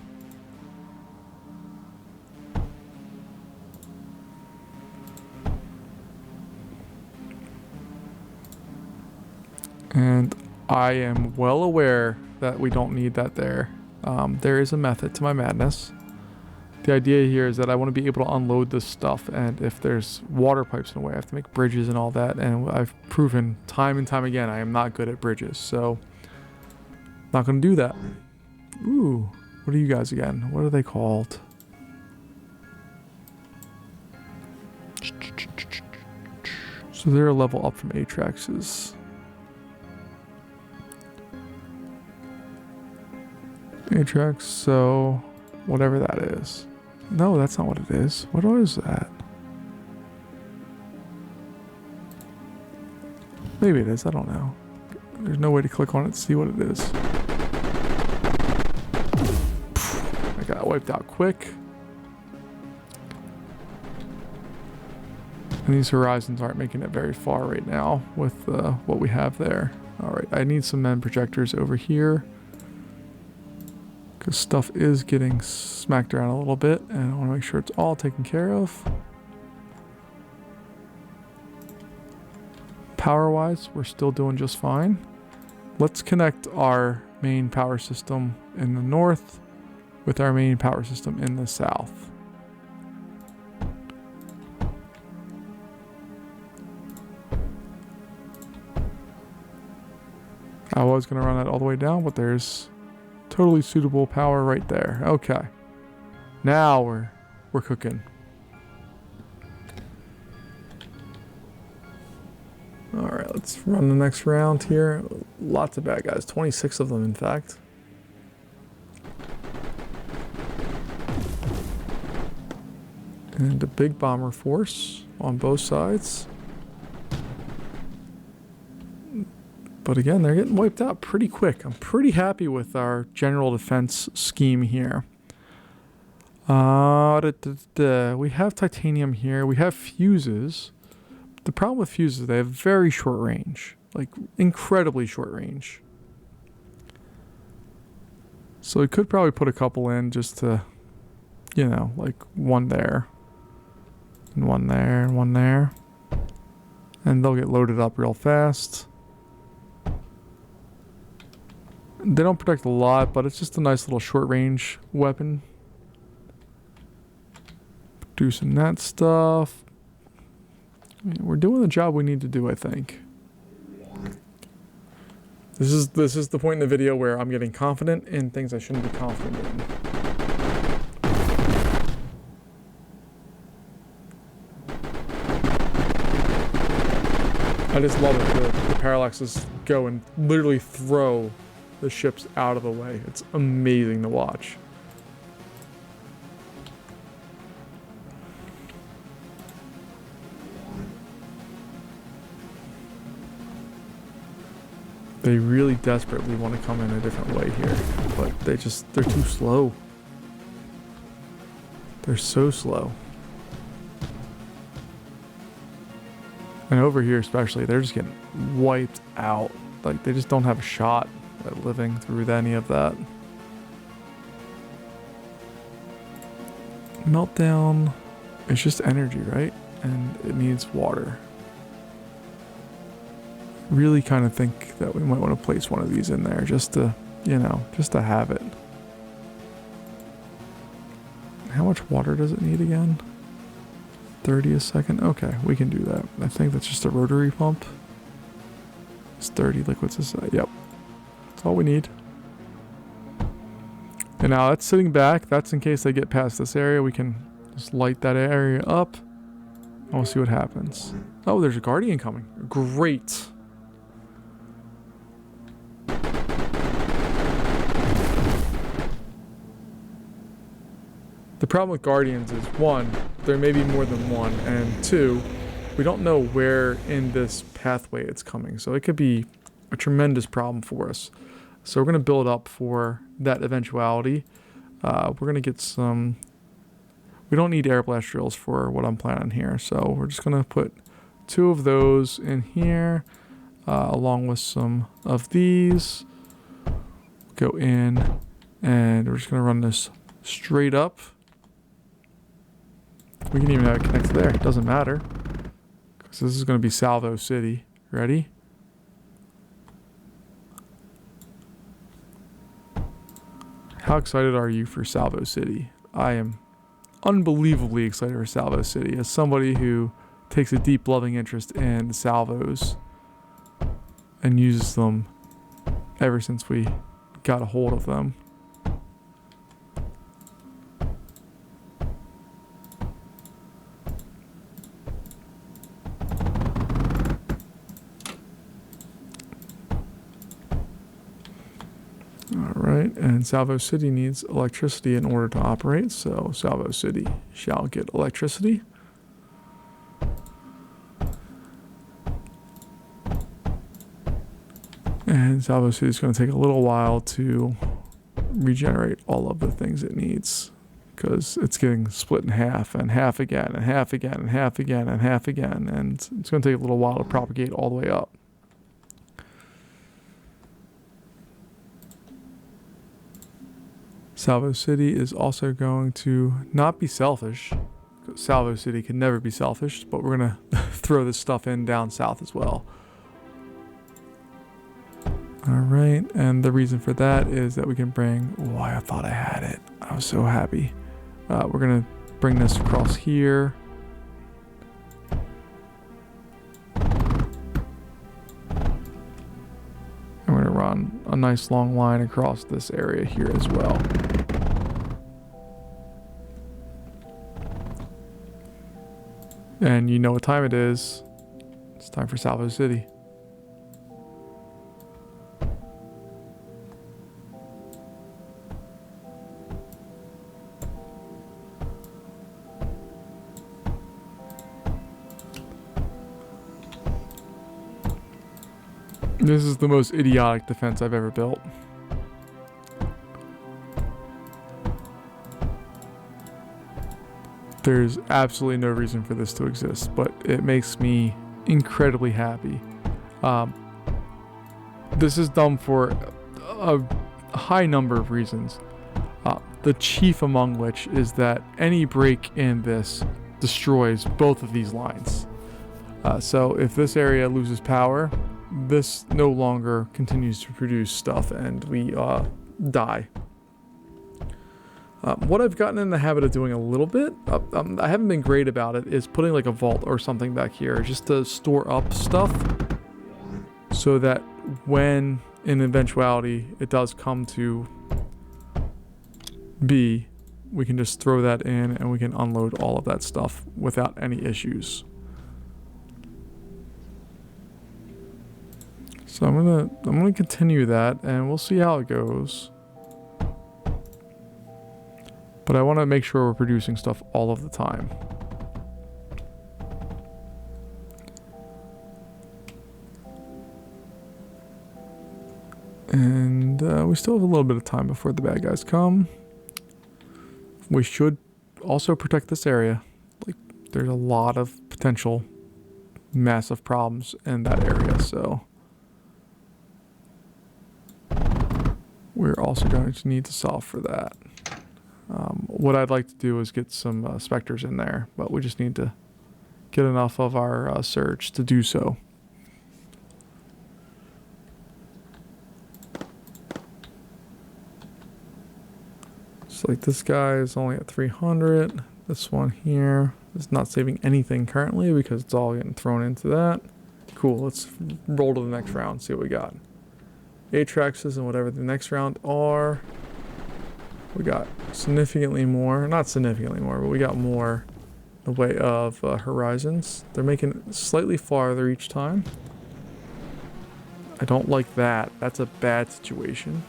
[SPEAKER 1] And I am well aware that we don't need that there. There is a method to my madness. The idea here is that I want to be able to unload this stuff, and if there's water pipes in the way, I have to make bridges and all that, and I've proven time and time again I am not good at bridges, so not going to do that. Ooh, what are you guys again? What are they called? So they're a level up from Atrax's. Atrax, so whatever that is. No, that's not what it is. What is that? Maybe it is, I don't know. There's no way to click on it to see what it is. I got wiped out quick. And these horizons aren't making it very far right now with what we have there. Alright, I need some men projectors over here. Because stuff is getting smacked around a little bit, and I want to make sure it's all taken care of. Power-wise, we're still doing just fine. Let's connect our main power system in the north with our main power system in the south. I was going to run that all the way down, but there's totally suitable power right there. Okay. Now we're cooking. Alright, let's run the next round here. Lots of bad guys. 26 of them, in fact. And a big bomber force on both sides. But again, they're getting wiped out pretty quick. I'm pretty happy with our general defense scheme here. We have titanium here. We have fuses. The problem with fuses, they have very short range. Like, incredibly short range. So we could probably put a couple in just to, you know, like one there. And one there, and one there. And they'll get loaded up real fast. They don't protect a lot, but it's just a nice little short range weapon. Producing that stuff. I mean, we're doing the job we need to do, I think. This is the point in the video where I'm getting confident in things I shouldn't be confident in. I just love it. The parallaxes go and literally throw the ships out of the way. It's amazing to watch. They really desperately want to come in a different way here, but they're too slow. They're so slow. And over here especially, they're just getting wiped out. Like, they just don't have a shot at living through any of that. Meltdown is just energy, right? And it needs water. Really kind of think that we might want to place one of these in there just to, you know, just to have it. How much water does it need again? 30 a second? Okay, we can do that. I think that's just a rotary pump. It's 30 liquids aside. Yep. That's all we need. And now that's sitting back. That's in case they get past this area. We can just light that area up. And we'll see what happens. Oh, there's a Guardian coming. Great. The problem with Guardians is, one, there may be more than one, and two, we don't know where in this pathway it's coming. So it could be a tremendous problem for us. So we're going to build up for that eventuality. We're going to get some... We don't need air blast drills for what I'm planning here. So we're just going to put 2 of those in here, along with some of these. Go in, and we're just going to run this straight up. We can even have it connect there. It doesn't matter. Because this is going to be Salvo City. Ready? How excited are you for Salvo City? I am unbelievably excited for Salvo City. As somebody who takes a deep loving interest in salvos and uses them ever since we got a hold of them. Alright, and Salvo City needs electricity in order to operate, so Salvo City shall get electricity. And Salvo City is going to take a little while to regenerate all of the things it needs, because it's getting split in half, and half again, and half again, and half again, and half again, and it's going to take a little while to propagate all the way up. Salvo City is also going to not be selfish. Salvo City can never be selfish, but we're going to throw this stuff in down south as well. Alright, and the reason for that is that we can bring... Oh, I thought I had it. I was so happy. We're going to bring this across here. And we're going to run a nice long line across this area here as well. And you know what time it is. It's time for Salvo City. This is the most idiotic defense I've ever built. There's absolutely no reason for this to exist, but it makes me incredibly happy. This is dumb for a high number of reasons. The chief among which is that any break in this destroys both of these lines. So if this area loses power, this no longer continues to produce stuff and we die. What I've gotten in the habit of doing a little bit, I haven't been great about it, is putting like a vault or something back here just to store up stuff so that when in eventuality it does come to be, we can just throw that in and we can unload all of that stuff without any issues. So I'm gonna continue that and we'll see how it goes. But I want to make sure we're producing stuff all of the time. And we still have a little bit of time before the bad guys come. We should also protect this area. Like, there's a lot of potential massive problems in that area, so we're also going to need to solve for that. What I'd like to do is get some specters in there, but we just need to get enough of our surge to do so. So like this guy is only at 300. This one here is not saving anything currently because it's all getting thrown into that. Cool. Let's roll to the next round. See what we got. Atraxes and whatever the next round are. We got significantly more. Not significantly more, but we got more in the way of horizons. They're making it slightly farther each time. I don't like that. That's a bad situation.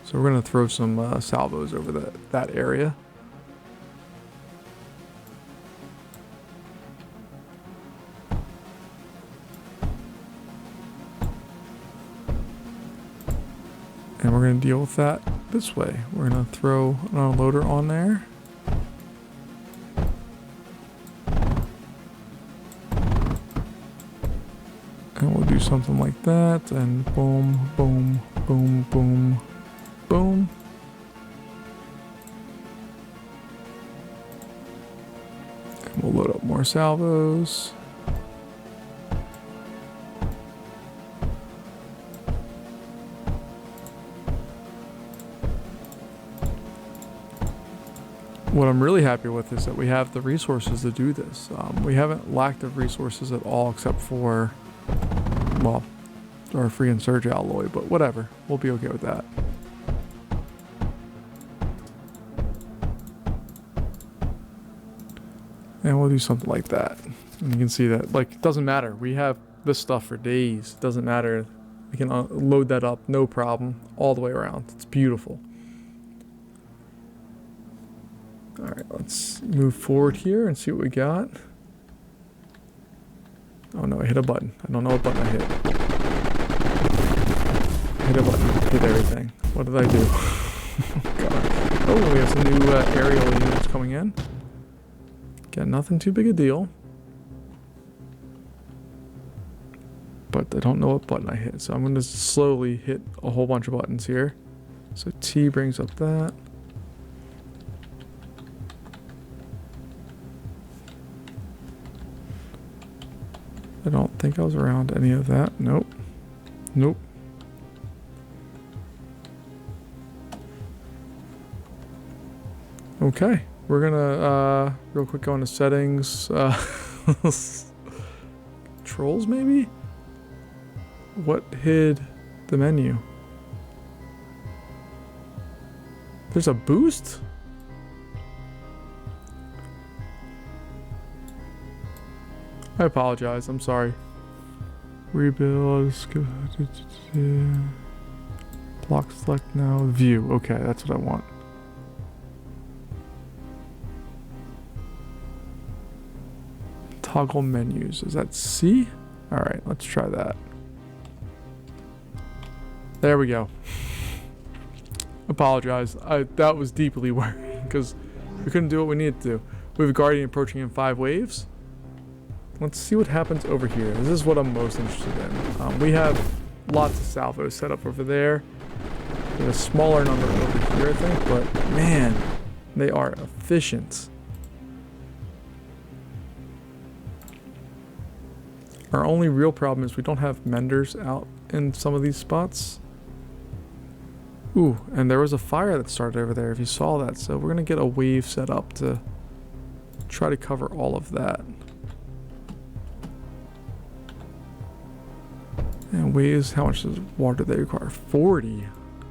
[SPEAKER 1] So we're going to throw some salvos over that area. And we're going to deal with that this way. We're going to throw an unloader on there. And we'll do something like that. And boom, boom, boom, boom, boom. And we'll load up more salvos. What I'm really happy with is that we have the resources to do this. We haven't lacked of resources at all except for, well, our freaking surge alloy, but whatever. We'll be okay with that. And we'll do something like that. And you can see that, like, it doesn't matter. We have this stuff for days. It doesn't matter. We can load that up, no problem, all the way around. It's beautiful. Alright, let's move forward here and see what we got. Oh no, I hit a button. I don't know what button I hit. Hit a button, hit everything. What did I do? God. Oh, we have some new aerial units coming in. Got nothing too big a deal. But I don't know what button I hit, so I'm going to slowly hit a whole bunch of buttons here. So T brings up that. I don't think I was around any of that. Nope. Nope. Okay. We're gonna real quick go into settings. Trolls maybe? What hid the menu? There's a boost? I apologize. I'm sorry. Rebuild. Block select now. View. Okay, that's what I want. Toggle menus. Is that C? Alright, let's try that. There we go. Apologize. That was deeply worrying because we couldn't do what we needed to do. We have a Guardian approaching in 5 waves. Let's see what happens over here. This is what I'm most interested in. We have lots of salvos set up over there. We have a smaller number over here, I think, but man, they are efficient. Our only real problem is we don't have menders out in some of these spots. Ooh, and there was a fire that started over there if you saw that, so we're gonna get a wave set up to try to cover all of that. And waves, how much does water they require? 40.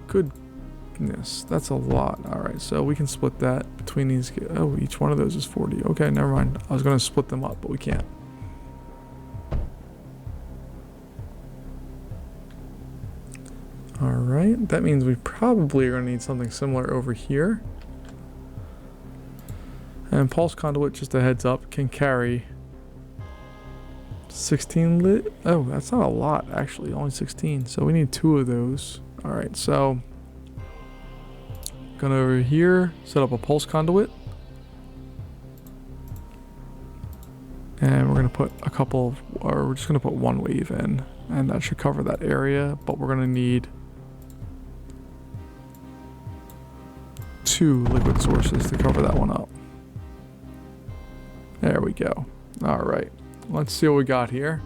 [SPEAKER 1] Goodness, that's a lot. Alright, so we can split that between these. Oh, each one of those is 40. Okay, never mind. I was going to split them up, but we can't. Alright, that means we probably are going to need something similar over here. And pulse conduit, just a heads up, can carry 16 lit. Oh, that's not a lot actually, only 16. So we need 2 of those. All right, so going over here, set up a pulse conduit, and we're gonna put a couple of, or we're just gonna put 1 wave in, and that should cover that area. But we're gonna need 2 liquid sources to cover that one up. There we go. All right. Let's see what we got here.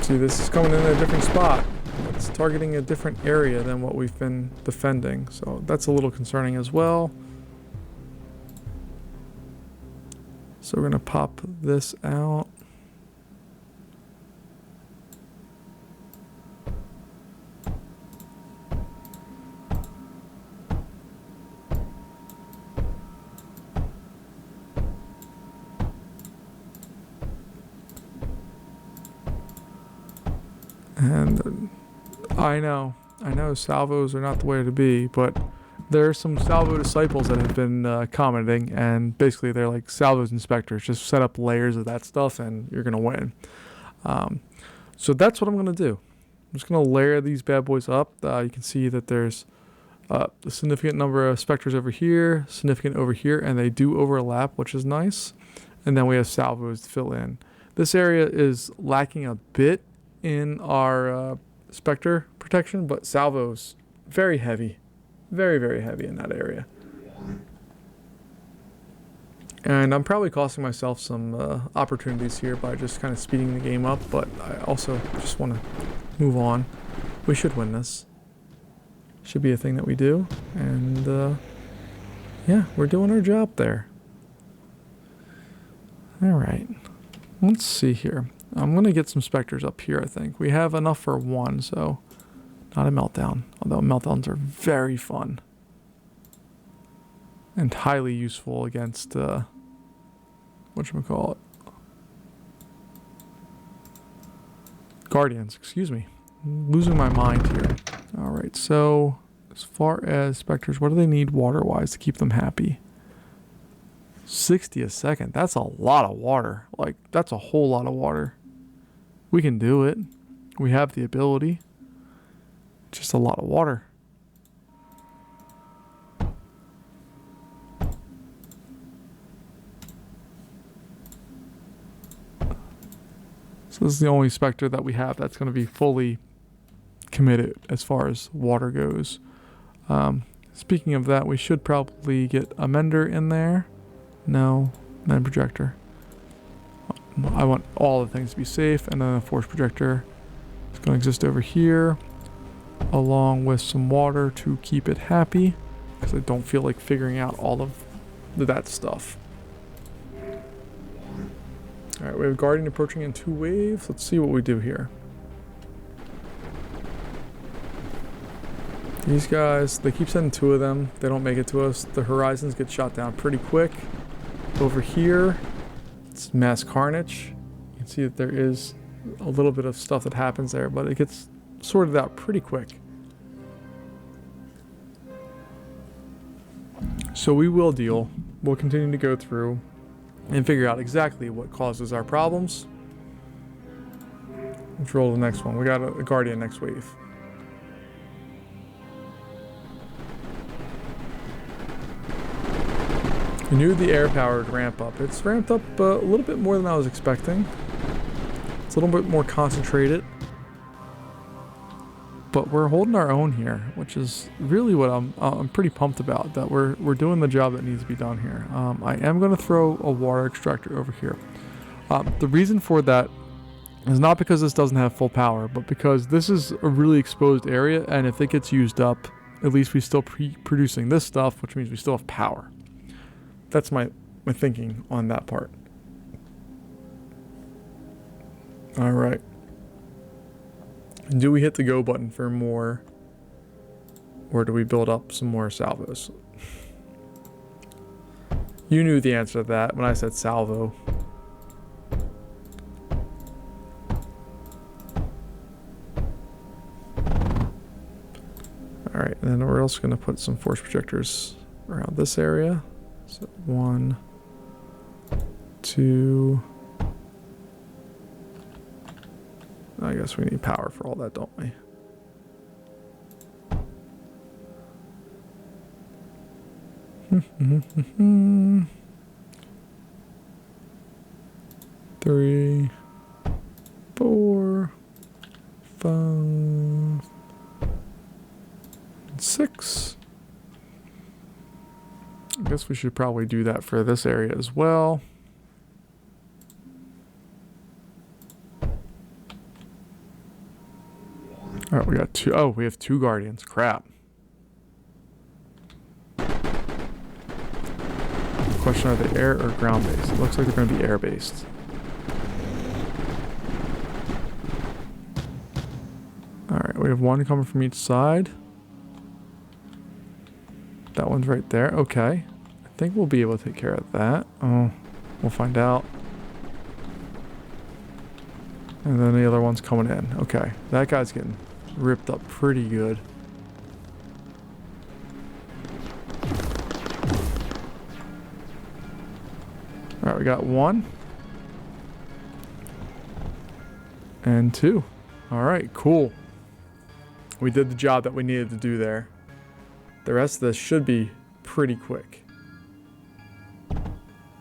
[SPEAKER 1] See, this is coming in a different spot. It's targeting a different area than what we've been defending. So that's a little concerning as well. So we're going to pop this out. And I know salvos are not the way to be, but there are some salvo disciples that have been commenting, and basically they're like salvos inspectors. Just set up layers of that stuff and you're going to win. So that's what I'm going to do. I'm just going to layer these bad boys up. You can see that there's a significant number of specters over here, significant over here, and they do overlap, which is nice. And then we have salvos to fill in. This area is lacking a bit in our specter protection, but salvos very heavy, very, very heavy in that area. And I'm probably costing myself some opportunities here by just kind of speeding the game up, but I also just want to move on. We should win this. Should be a thing that we do, and yeah, we're doing our job there. All right, let's see here. I'm going to get some specters up here, I think. We have enough for one, so not a meltdown. Although meltdowns are very fun. And highly useful against, whatchamacallit? Guardians, excuse me. I'm losing my mind here. Alright, so as far as specters, what do they need water-wise to keep them happy? 60 a second. That's a lot of water. Like, that's a whole lot of water. We can do it. We have the ability. Just a lot of water. So this is the only specter that we have that's going to be fully committed as far as water goes. Speaking of that, we should probably get a mender in there. No, mend projector. I want all the things to be safe, and then a force projector is going to exist over here, along with some water to keep it happy, because I don't feel like figuring out all of that stuff. Alright, we have Guardian approaching in 2 waves. Let's see what we do here. These guys, they keep sending 2 of them. They don't make it to us. The horizons get shot down pretty quick. Over here, it's mass carnage. You can see that there is a little bit of stuff that happens there, but it gets sorted out pretty quick. So we will deal. We'll continue to go through and figure out exactly what causes our problems. Let's roll the next one. We got a Guardian next wave. We knew the air power would ramp up. It's ramped up a little bit more than I was expecting. It's a little bit more concentrated. But we're holding our own here, which is really what I'm pretty pumped about, that we're doing the job that needs to be done here. I am going to throw a water extractor over here. The reason for that is not because this doesn't have full power, but because this is a really exposed area, and if it gets used up, at least we still producing this stuff, which means we still have power. That's my thinking on that part. All right. Do we hit the go button for more, or do we build up some more salvos? You knew the answer to that when I said salvo. All right, and then we're also going to put some force projectors around this area. So 1, 2. I guess we need power for all that, don't we? Three, 4, 5, 6. I guess we should probably do that for this area as well. All right, we got 2. Oh, we have 2 Guardians. Crap. Of question, are they air or ground based? It looks like they're going to be air based. Alright, we have one coming from each side. That one's right there. Okay. I think we'll be able to take care of that. Oh, we'll find out. And then the other one's coming in. Okay. That guy's getting ripped up pretty good. Alright, we got 1. And 2. Alright, cool. We did the job that we needed to do there. The rest of this should be pretty quick.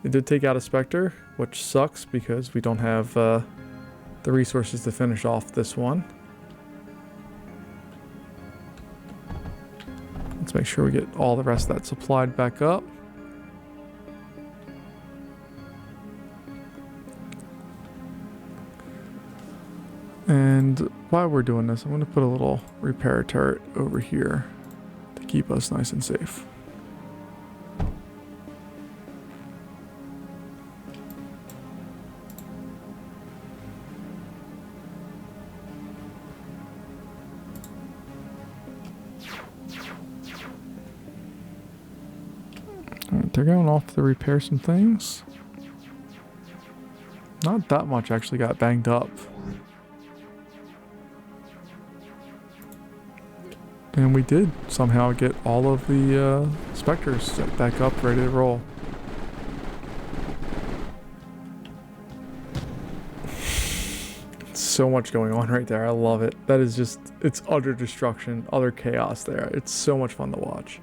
[SPEAKER 1] We did take out a Spectre, which sucks because we don't have the resources to finish off this one. Let's make sure we get all the rest of that supplied back up. And while we're doing this, I'm going to put a little repair turret over here to keep us nice and safe. Alright, they're going off to repair some things. Not that much actually got banged up. And we did somehow get all of the Spectres set back up, ready to roll. So much going on right there. I love it. That is just, it's utter destruction, utter chaos there. It's so much fun to watch.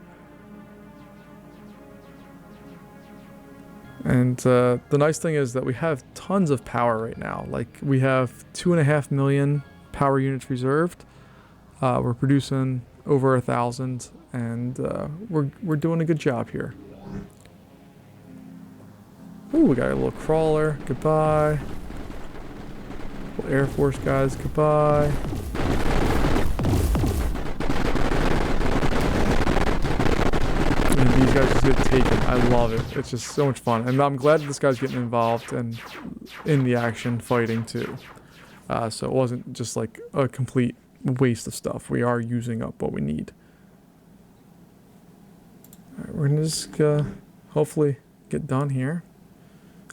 [SPEAKER 1] And the nice thing is that we have tons of power right now. Like, we have 2.5 million power units reserved. We're producing over 1,000, and we're doing a good job here. Ooh, we got a little crawler. Goodbye. Little Air Force guys. Goodbye. And these guys just get taken. I love it. It's just so much fun, and I'm glad this guy's getting involved and in the action fighting too. So it wasn't just like a complete waste of stuff. We are using up what we need. Alright, we're gonna just hopefully get done here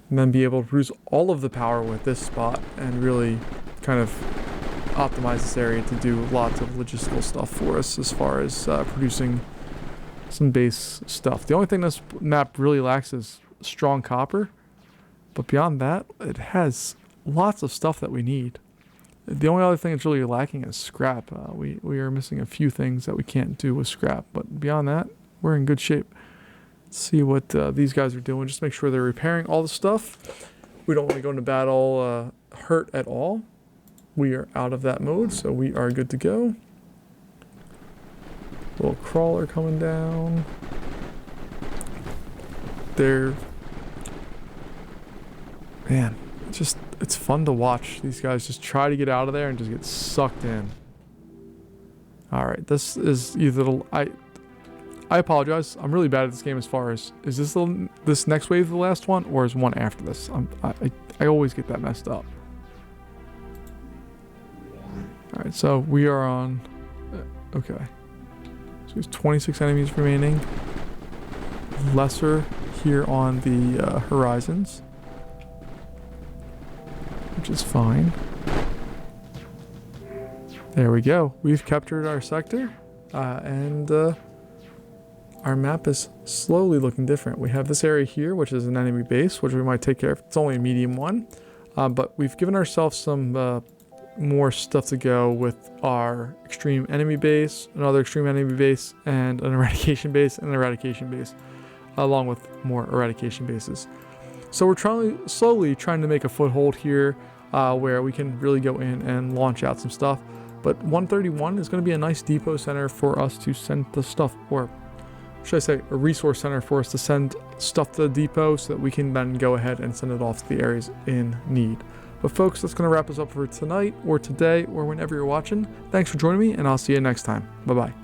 [SPEAKER 1] and then be able to produce all of the power with this spot and really kind of optimize this area to do lots of logistical stuff for us as far as producing some base stuff. The only thing this map really lacks is strong copper, but beyond that, it has lots of stuff that we need. The only other thing that's really lacking is scrap. We are missing a few things that we can't do with scrap, but beyond that, we're in good shape. Let's see what these guys are doing. Just make sure they're repairing all the stuff. We don't want to go into battle hurt at all. We are out of that mode, so we are good to go. Little crawler coming down. There. Man, it's fun to watch these guys just try to get out of there and just get sucked in. Alright, this is either... I apologize. I'm really bad at this game as far as... Is this next wave the last one, or is one after this? I always get that messed up. Alright, so we are on... okay. So there's 26 enemies remaining. Lesser here on the horizons, which is fine. There we go. We've captured our sector, and our map is slowly looking different. We have this area here, which is an enemy base, which we might take care of. It's only a medium one, but we've given ourselves some more stuff to go with our extreme enemy base, another extreme enemy base, and an eradication base, and an eradication base, along with more eradication bases. So we're slowly trying to make a foothold here where we can really go in and launch out some stuff. But 131 is going to be a nice depot center for us to send the stuff, or should I say a resource center for us to send stuff to the depot so that we can then go ahead and send it off to the areas in need. But folks, that's going to wrap us up for tonight or today or whenever you're watching. Thanks for joining me, and I'll see you next time. Bye-bye.